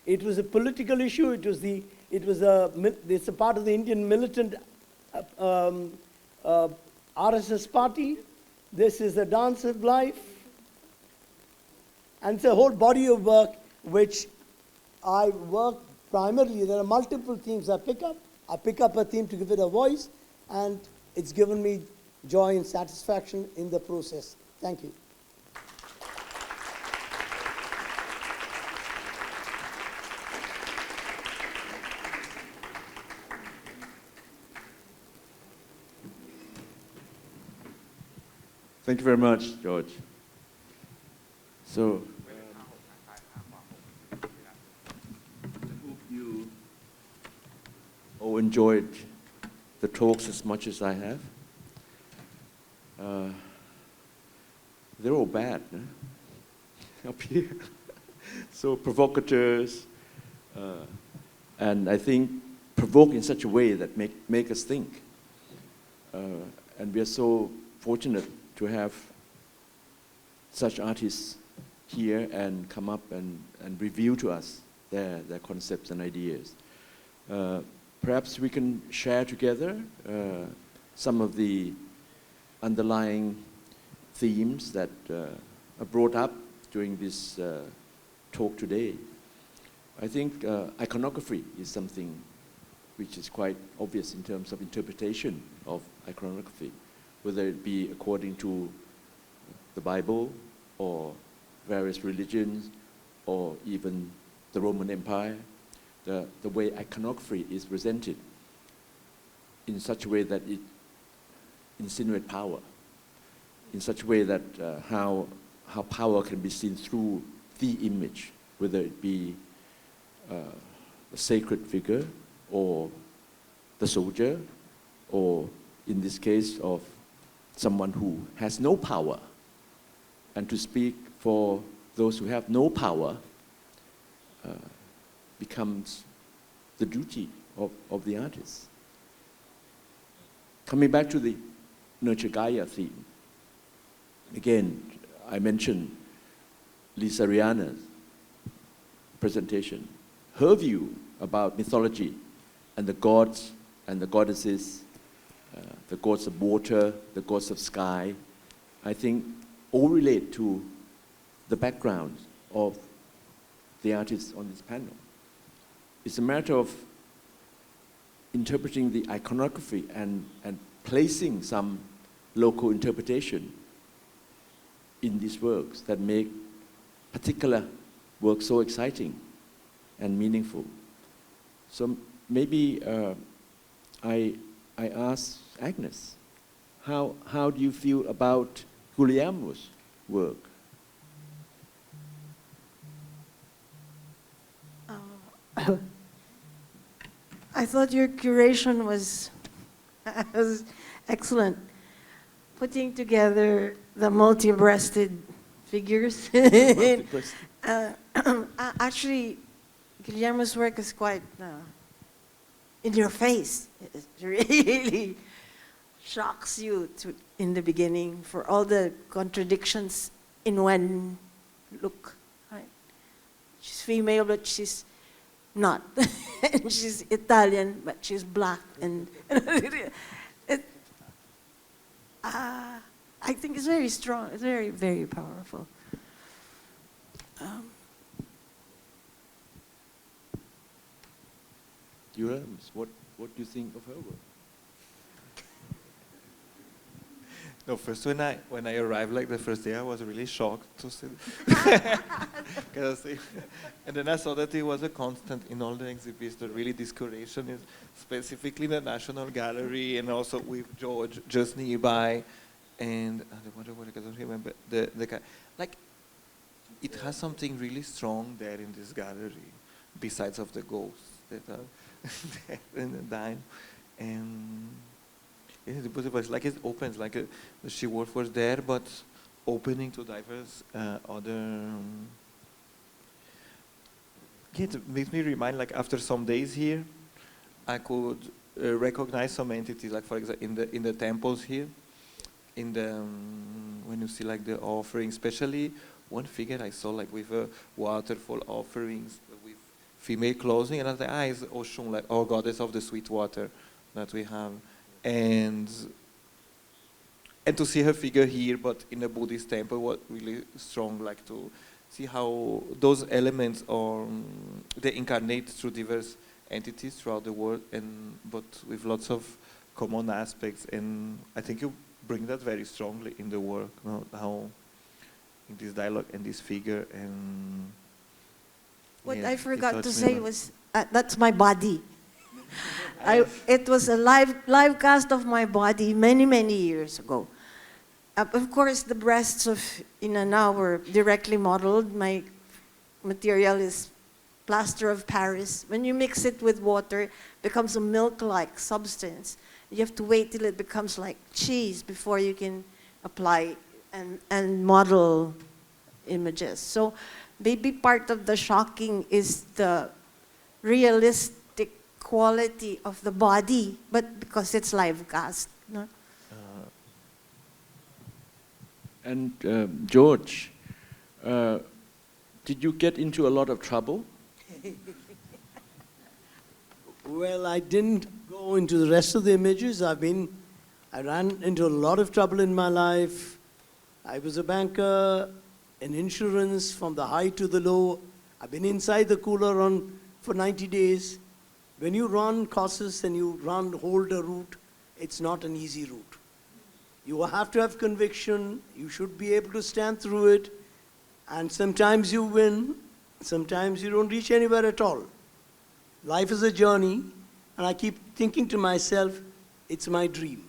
It was a political issue. It's a part of the Indian militant RSS party. This is the dance of life, and it's a whole body of work which I work primarily. There are multiple themes I pick up. I pick up a theme to give it a voice, and it's given me joy and satisfaction in the process. Thank you. Thank you very much, George. So, I hope you all enjoyed the talks as much as I have. They're all bad, no? Up here. So provocateurs, and I think provoke in such a way that make us think. And we are so fortunate to have such artists here and come up and reveal to us their concepts and ideas. Perhaps we can share together some of the underlying themes that are brought up during this talk today. I think iconography is something which is quite obvious in terms of interpretation of iconography, whether it be according to the Bible or various religions or even the Roman Empire, the way iconography is presented in such a way that it insinuates power, in such a way that how power can be seen through the image, whether it be a sacred figure or the soldier, or in this case of someone who has no power. And to speak for those who have no power becomes the duty of the artist. Coming back to the Nurture Gaia theme, again, I mentioned Lisa Rihanna's presentation. Her view about mythology and the gods and the goddesses, the gods of water, the gods of sky, I think all relate to the background of the artists on this panel. It's a matter of interpreting the iconography and placing some local interpretation in these works that make particular works so exciting and meaningful. So maybe I ask Agnes, how do you feel about Guillermo's work? I thought your curation was excellent. Putting together the multi-breasted figures. Actually, Guillermo's work is quite in your face. It really shocks you in the beginning for all the contradictions in one look. Right? She's female, but she's not. And she's Italian, but she's black. And I think it's very strong. It's very, very powerful. Jurams, what do you think of her work? No, first when I arrived, like the first day, I was really shocked to see. And then I saw that it was a constant in all the exhibits. That really this curation is specifically in the National Gallery and also with George just nearby. And I don't remember the guy. Like, it has something really strong there in this gallery, besides of the ghosts that are there in the dime. And it was like it opens, like the she wolf was there, but opening to diverse other. It makes me remind, like after some days here, I could recognize some entities, like for example in the temples here, in the when you see like the offering, especially one figure I saw like with a waterfall offerings with female clothing, and I was like, it's Oshun, like our goddess of the sweet water that we have. And to see her figure here, but in a Buddhist temple, was really strong. Like to see how those elements are they incarnate through diverse entities throughout the world, but with lots of common aspects. And I think you bring that very strongly in the work. You know, how in this dialogue and this figure and. What I forgot to say was that's my body. It was a live cast of my body many years ago. Of course, the breasts of Inanna were directly modeled. My material is plaster of Paris. When you mix it with water, it becomes a milk-like substance. You have to wait till it becomes like cheese before you can apply and model images. So maybe part of the shocking is the realistic quality of the body, but because it's live cast. No? And George, did you get into a lot of trouble? Well, I didn't go into the rest of the images. I ran into a lot of trouble in my life. I was a banker, in insurance from the high to the low. I've been inside the cooler for 90 days. When you run courses and you hold a route, it's not an easy route. You have to have conviction, you should be able to stand through it, and sometimes you win, sometimes you don't reach anywhere at all. Life is a journey, and I keep thinking to myself, it's my dream.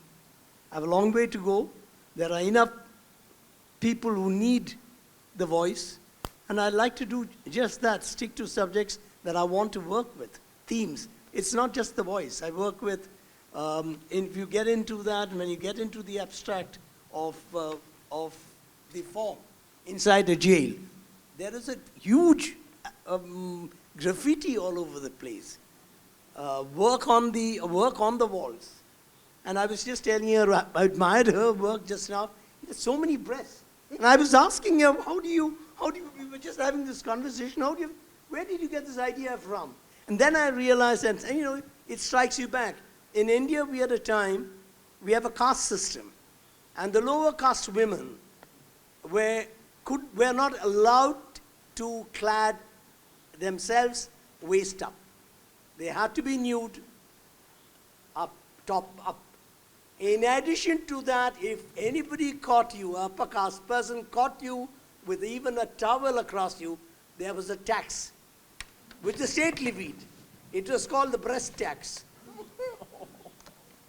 I have a long way to go. There are enough people who need the voice, and I'd like to do just that, stick to subjects that I want to work with, themes. It's not just the voice. I work with, if you get into that, when you get into the abstract of the form inside a jail, there is a huge graffiti all over the place. Work on the walls. And I was just telling her, I admired her work just now. There's so many breasts. And I was asking her, we were just having this conversation, where did you get this idea from? And then I realized that, it strikes you back. In India, we had a time, we have a caste system. And the lower caste women were not allowed to clad themselves waist up. They had to be nude, top up. In addition to that, if anybody caught you, a upper caste person caught you with even a towel across you, there was a tax, which the state levied. It was called the breast tax.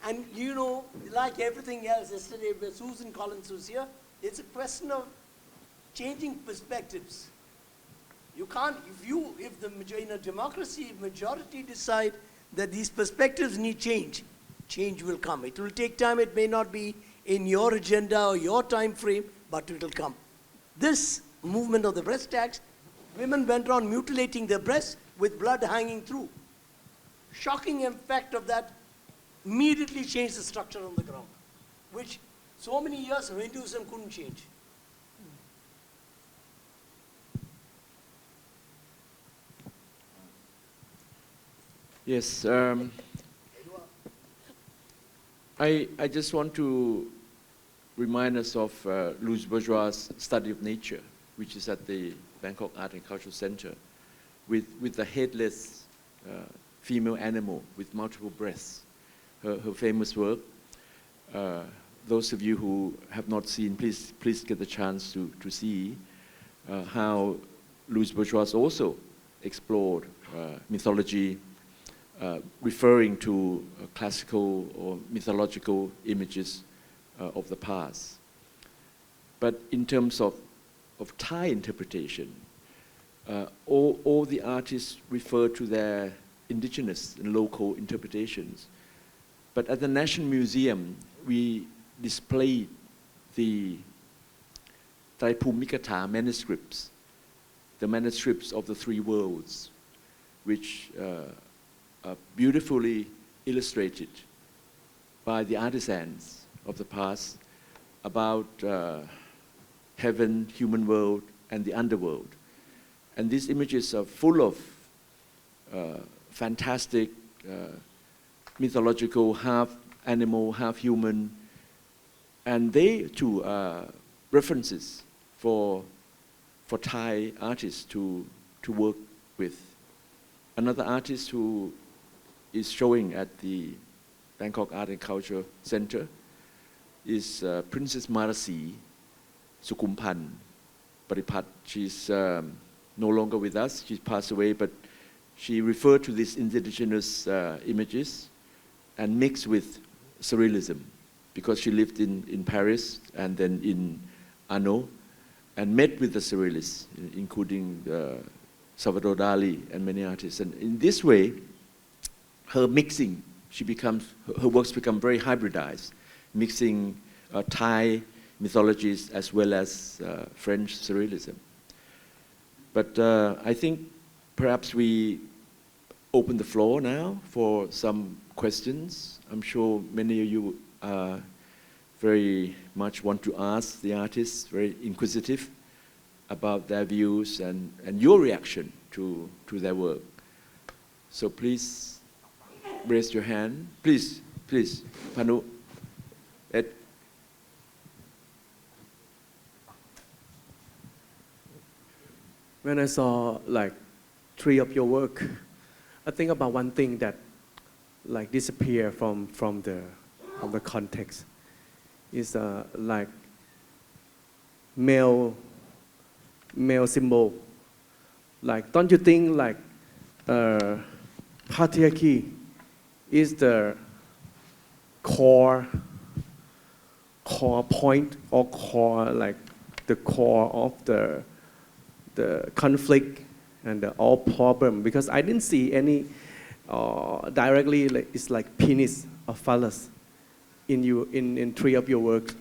And like everything else, yesterday Susan Collins was here, it's a question of changing perspectives. You can't, in a democracy, majority decide that these perspectives need change, change will come. It will take time, it may not be in your agenda or your time frame, but it will come. This movement of the breast tax, women went on mutilating their breasts with blood hanging through. Shocking effect of that immediately changed the structure on the ground, which so many years of Hinduism couldn't change. Yes, I just want to remind us of Louis Bourgeois' study of nature, which is at the Bangkok Art and Culture Center, with the headless female animal with multiple breasts. Her famous work. Those of you who have not seen, please get the chance to see how Louis Bourgeois also explored mythology, referring to classical or mythological images of the past. But in terms of Thai interpretation, all the artists refer to their indigenous and local interpretations. But at the National Museum, we displayed the Traipumikatha manuscripts, the manuscripts of the three worlds, which are beautifully illustrated by the artisans of the past about heaven, human world, and the underworld. And these images are full of fantastic, mythological, half animal, half human, and they too are references for Thai artists to work with. Another artist who is showing at the Bangkok Art and Culture Center is Princess Marasi Sukumpan Paripat. She's no longer with us, she's passed away, but she referred to these indigenous images and mixed with surrealism, because she lived in Paris and then in Hanoi and met with the surrealists, including Salvador Dali and many artists. And in this way, her mixing, her works become very hybridized, mixing Thai mythologies as well as French surrealism. But I think perhaps we open the floor now for some questions. I'm sure many of you very much want to ask the artists, very inquisitive about their views and your reaction to their work. So please raise your hand. Please, Panu, Ed. When I saw like three of your work, I think about one thing that like disappear from the context. It's like male symbol. Like, don't you think like patriarchy is the core point or core, like the core of the conflict and all problem? Because I didn't see any directly, like, it's like penis or phallus in three of your works.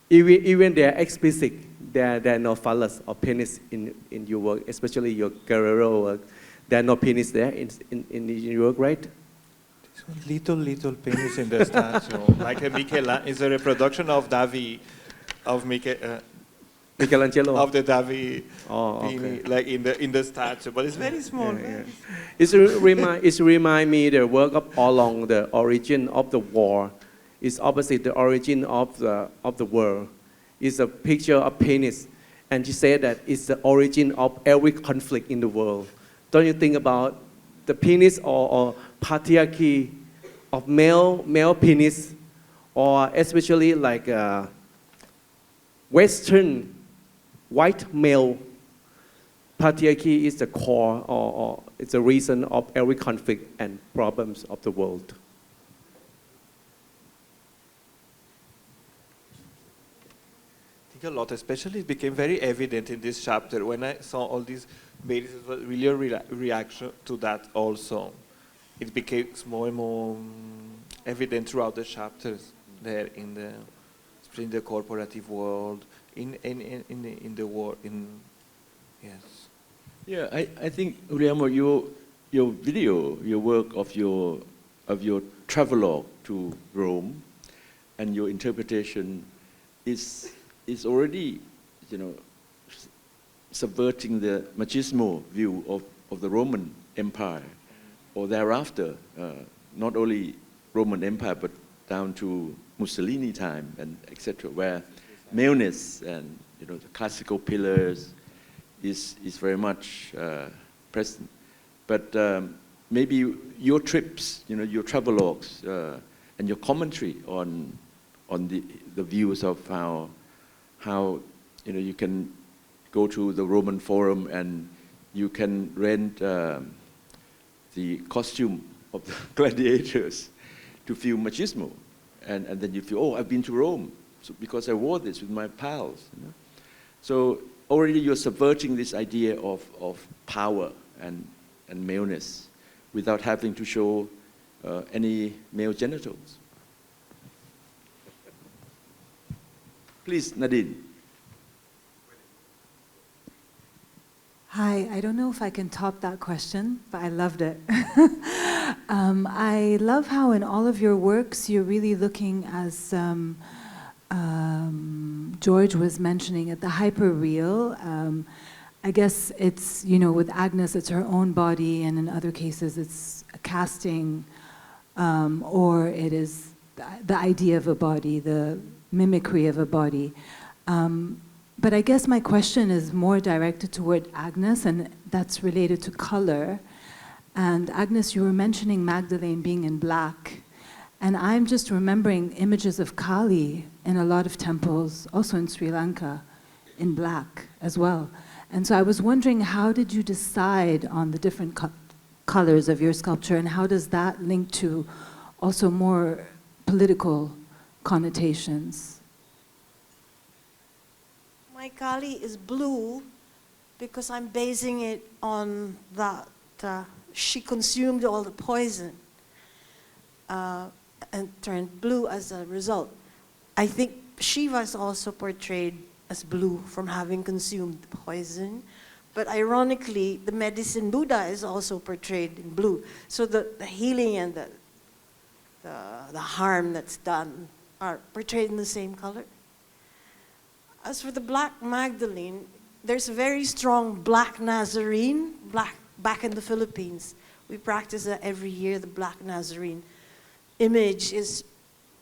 Even they're explicit, there are no phallus or penis in your work, especially your Guerreiro work. There are no penis there in your work, right? Little penis in the statue, like a Michelangelo. Is a reproduction of Davi, of Michelangelo. of the Davi, okay. like in the statue, but it's very small. Yeah. It's remind me the work of along the origin of the war. It's opposite the origin of the world. It's a picture of penis, and she said that it's the origin of every conflict in the world. Don't you think about the penis or patriarchy of male penis, or especially like Western white male patriarchy is the core or it's a reason of every conflict and problems of the world. A lot, especially it became very evident in this chapter when I saw all these babies. It was really a reaction to that also. It became more and more evident throughout the chapters there especially in the corporative world, in the war, yes. Yeah, I think, Guerreiro, your video, your work of your travelogue to Rome and your interpretation is already, subverting the machismo view of the Roman Empire, or thereafter, not only Roman Empire, but down to Mussolini time and etc., where maleness and the classical pillars is very much present. But maybe your trips, your travelogues, and your commentary on the views of how you can go to the Roman Forum and you can rent the costume of the gladiators to feel machismo, and then you feel, oh, I've been to Rome because I wore this with my pals. So already you're subverting this idea of power and maleness without having to show any male genitals. Please, Nadine. Hi, I don't know if I can top that question, but I loved it. I love how in all of your works you're really looking, as George was mentioning, at the hyper-real. I guess it's, with Agnes, it's her own body, and in other cases it's a casting, or it is the idea of a body, the mimicry of a body. But I guess my question is more directed toward Agnes, and that's related to color. And Agnes, you were mentioning Magdalene being in black. And I'm just remembering images of Kali in a lot of temples, also in Sri Lanka, in black as well. And so I was wondering, how did you decide on the different colors of your sculpture, and how does that link to also more political connotations? My Kali is blue because I'm basing it on that she consumed all the poison and turned blue as a result. I think Shiva is also portrayed as blue from having consumed the poison, but ironically, the medicine Buddha is also portrayed in blue. So the healing and the harm that's done are portrayed in the same color. As for the Black Magdalene, there's a very strong Black Nazarene back in the Philippines. We practice that every year. The Black Nazarene image is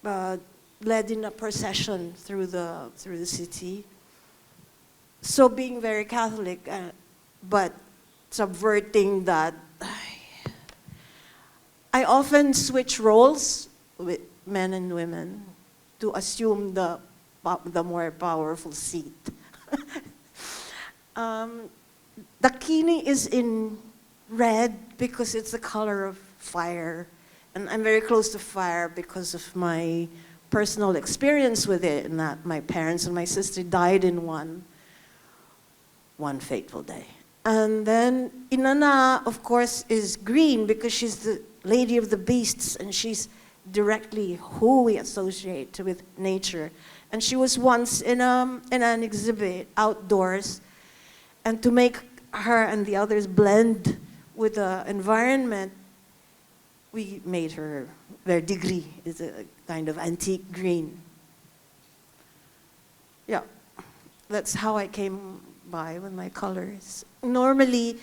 led in a procession through the city. So being very Catholic, but subverting that. I often switch roles with men and women to assume the more powerful seat. Dakini is in red because it's the color of fire. And I'm very close to fire because of my personal experience with it, and that my parents and my sister died in one fateful day. And then Inanna, of course, is green because she's the lady of the beasts, and she's directly who we associate with nature. And she was once in an exhibit outdoors, and to make her and the others blend with the environment, we made her, their degree is a kind of antique green. Yeah, that's how I came by with my colors. Normally,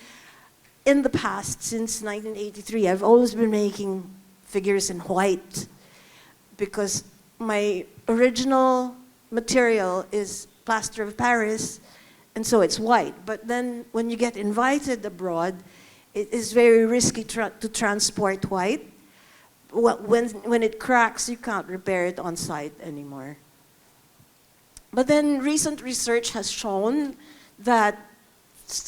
in the past, since 1983, I've always been making figures in white because my original material is plaster of Paris, and so it's white. But then when you get invited abroad, it is very risky to transport white. When it cracks, you can't repair it on site anymore. But then recent research has shown that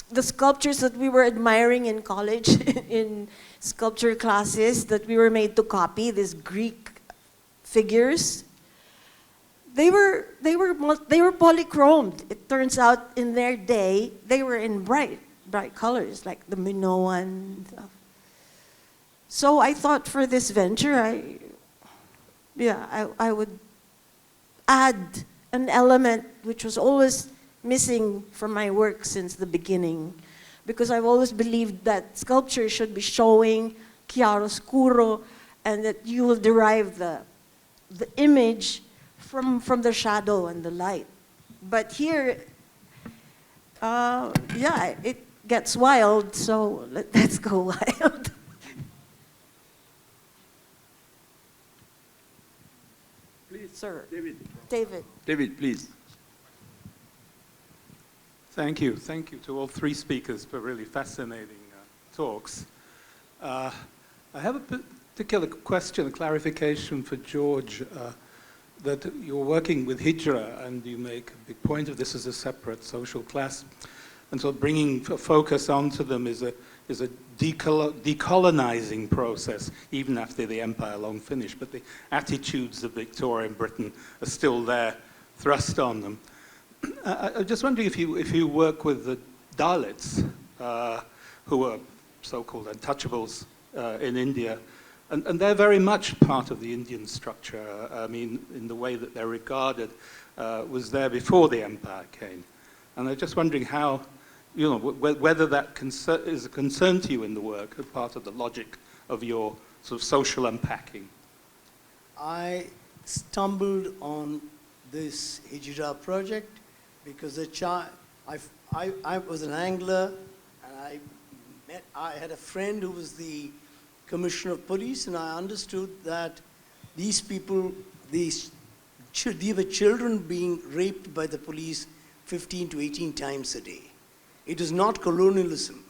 the sculptures that we were admiring in college, in sculpture classes, that we were made to copy, these Greek figures, they were polychromed. It turns out in their day, they were in bright colors, like the Minoan stuff. So I thought for this venture, I would add an element which was always missing from my work since the beginning, because I've always believed that sculpture should be showing chiaroscuro, and that you will derive the image from the shadow and the light. But here, it gets wild, so let's go wild. Please, sir. David. David, please. Thank you. Thank you to all three speakers for really fascinating talks. I have a particular question, a clarification for George, that you're working with Hijra, and you make a big point of this as a separate social class. And so bringing a focus onto them is a decolonizing process, even after the empire long finished. But the attitudes of Victorian Britain are still there, thrust on them. I'm just wondering if you work with the Dalits, who are so-called untouchables in India, and they're very much part of the Indian structure. I mean, in the way that they're regarded, was there before the empire came. And I'm just wondering how, whether that is a concern to you in the work, as part of the logic of your sort of social unpacking. I stumbled on this Hijra project because I was an angler, and I had a friend who was the commissioner of police, and I understood that these people, these were children being raped by the police 15 to 18 times a day. It was not colonialism.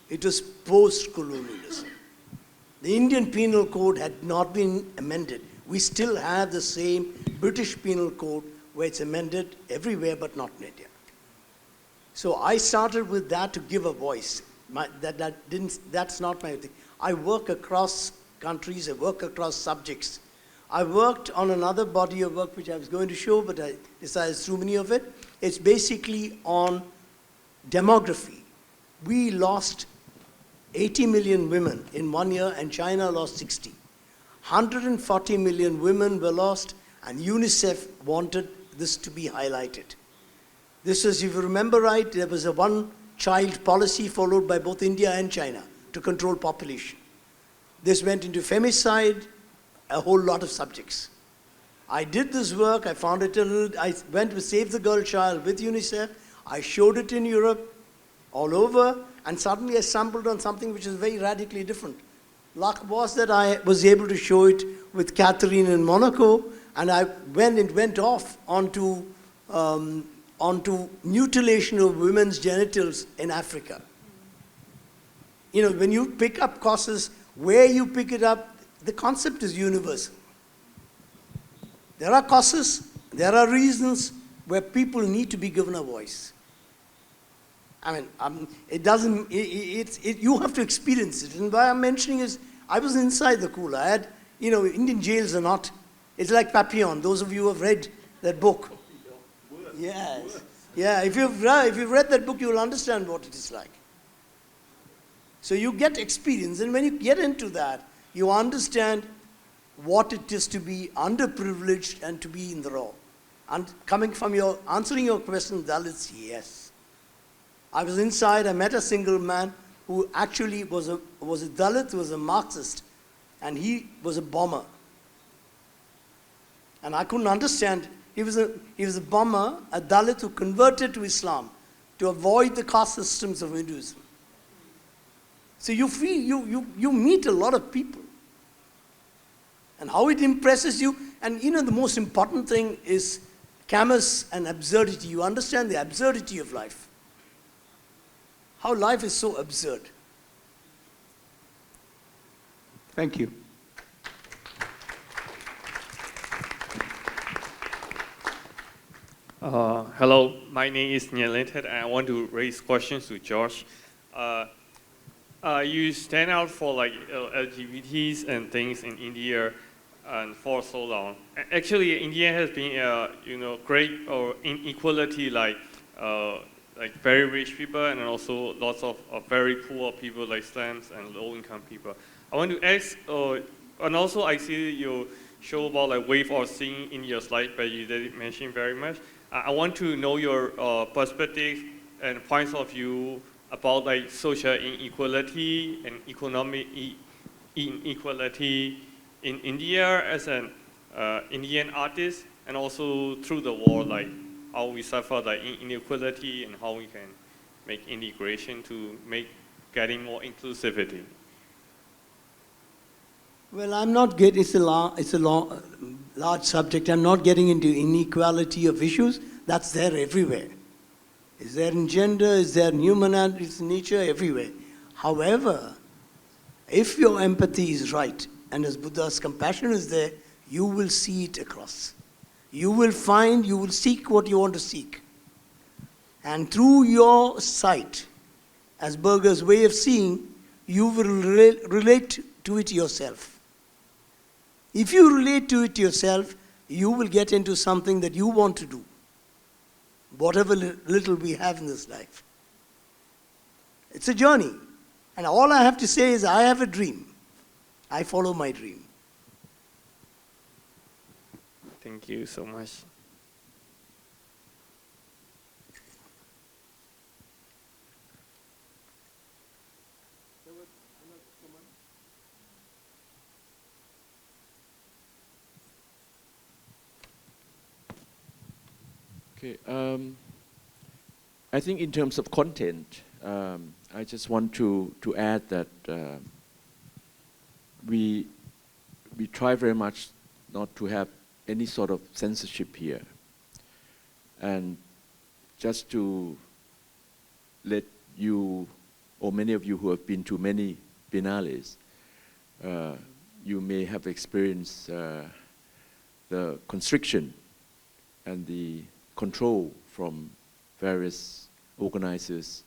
It was post-colonialism. The Indian Penal Code had not been amended. We still have the same British Penal Code where it's amended everywhere but not in India. So I started with that to give a voice. That's not my thing. I work across countries, I work across subjects. I worked on another body of work which I was going to show, but I decided too many of it. It's basically on demography. We lost 80 million women in 1 year, and China lost 60. 140 million women were lost, and UNICEF wanted this to be highlighted. This was, if you remember right, there was a one-child policy followed by both India and China to control population. This went into femicide, a whole lot of subjects. I did this work, I found it I went to Save the Girl Child with UNICEF, I showed it in Europe, all over, and suddenly I stumbled on something which is very radically different. Luck was that I was able to show it with Catherine in Monaco, and it went off onto mutilation of women's genitals in Africa. When you pick up causes, where you pick it up, the concept is universal. There are causes, there are reasons where people need to be given a voice. I mean, it doesn't, you have to experience it. And why I'm mentioning is, I was inside the cooler. I had, Indian jails are not, it's like Papillon. Those of you who have read that book. Yes. Yeah, if you've read that book, you will understand what it is like. So you get experience, and when you get into that, you understand what it is to be underprivileged and to be in the raw. And answering your question, Dalits, yes. I was inside, I met a single man who actually was a Dalit, who was a Marxist, and he was a bomber. And I couldn't understand. He was a bomber, a Dalit who converted to Islam to avoid the caste systems of Hinduism. So you you meet a lot of people. And how it impresses you. And the most important thing is camus and absurdity. You understand the absurdity of life. How life is so absurd. Thank you. Hello, my name is Nyalated, and I want to raise questions to Josh. You stand out for LGBTs and things in India, and for so long. Actually, India has been great inequality, like very rich people and also lots of very poor people like slums and low-income people. I want to ask, and also I see you show about wave of seeing in your slide, but you didn't mention very much. I want to know your perspective and points of view about social inequality and economic inequality in India as an Indian artist, and also through the war, how we suffer inequality and how we can make integration to make getting more inclusivity. Well, I'm not getting, it's a large subject. I'm not getting into inequality of issues. That's there everywhere. Is there in gender, is there in human nature, everywhere. However, if your empathy is right, and as Buddha's compassion is there, you will see it across. You will seek what you want to seek. And through your sight, as Berger's way of seeing, you will relate to it yourself. If you relate to it yourself, you will get into something that you want to do, whatever little we have in this life. It's a journey. And all I have to say is I have a dream. I follow my dream. Thank you so much. Okay, I think in terms of content, I just want to add that we try very much not to have any sort of censorship here. And just to let you, or many of you who have been to many biennales, you may have experienced the constriction and the control from various organizers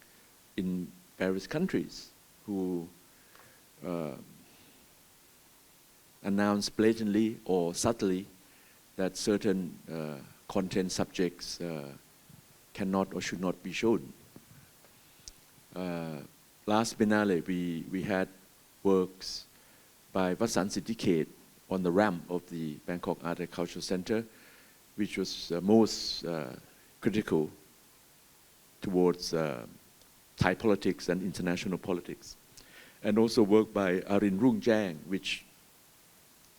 in various countries who announce blatantly or subtly that certain content subjects cannot or should not be shown. Last Biennale, we had works by Vasan Siddhikhet on the ramp of the Bangkok Art Culture Center, which was most critical towards Thai politics and international politics. And also work by Arin Rungjang, which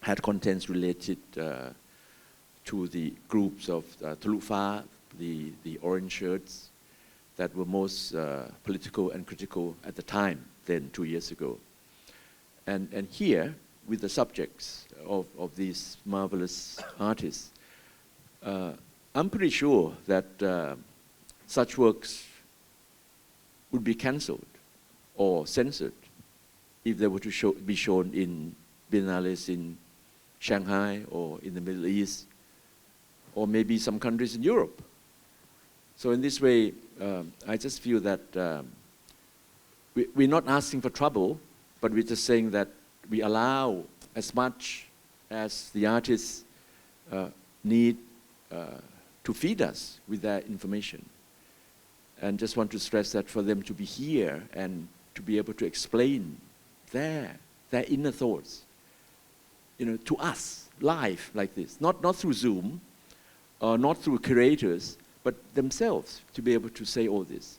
had contents related to the groups of Thalu Pha, the orange shirts, that were most political and critical at the time, then 2 years ago. And here, with the subjects of these marvelous artists, I'm pretty sure that such works would be cancelled or censored if they were to be shown in biennales in Shanghai or in the Middle East, or maybe some countries in Europe. So in this way, I just feel that we're not asking for trouble, but we're just saying that we allow as much as the artists need to feed us with their information. And just want to stress that for them to be here and to be able to explain their inner thoughts, to us, live like this. Not through Zoom, not through curators, but themselves to be able to say all this.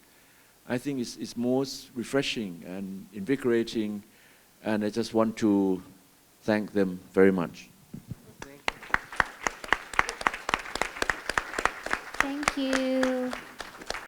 I think it's most refreshing and invigorating, and I just want to thank them very much. Thank you.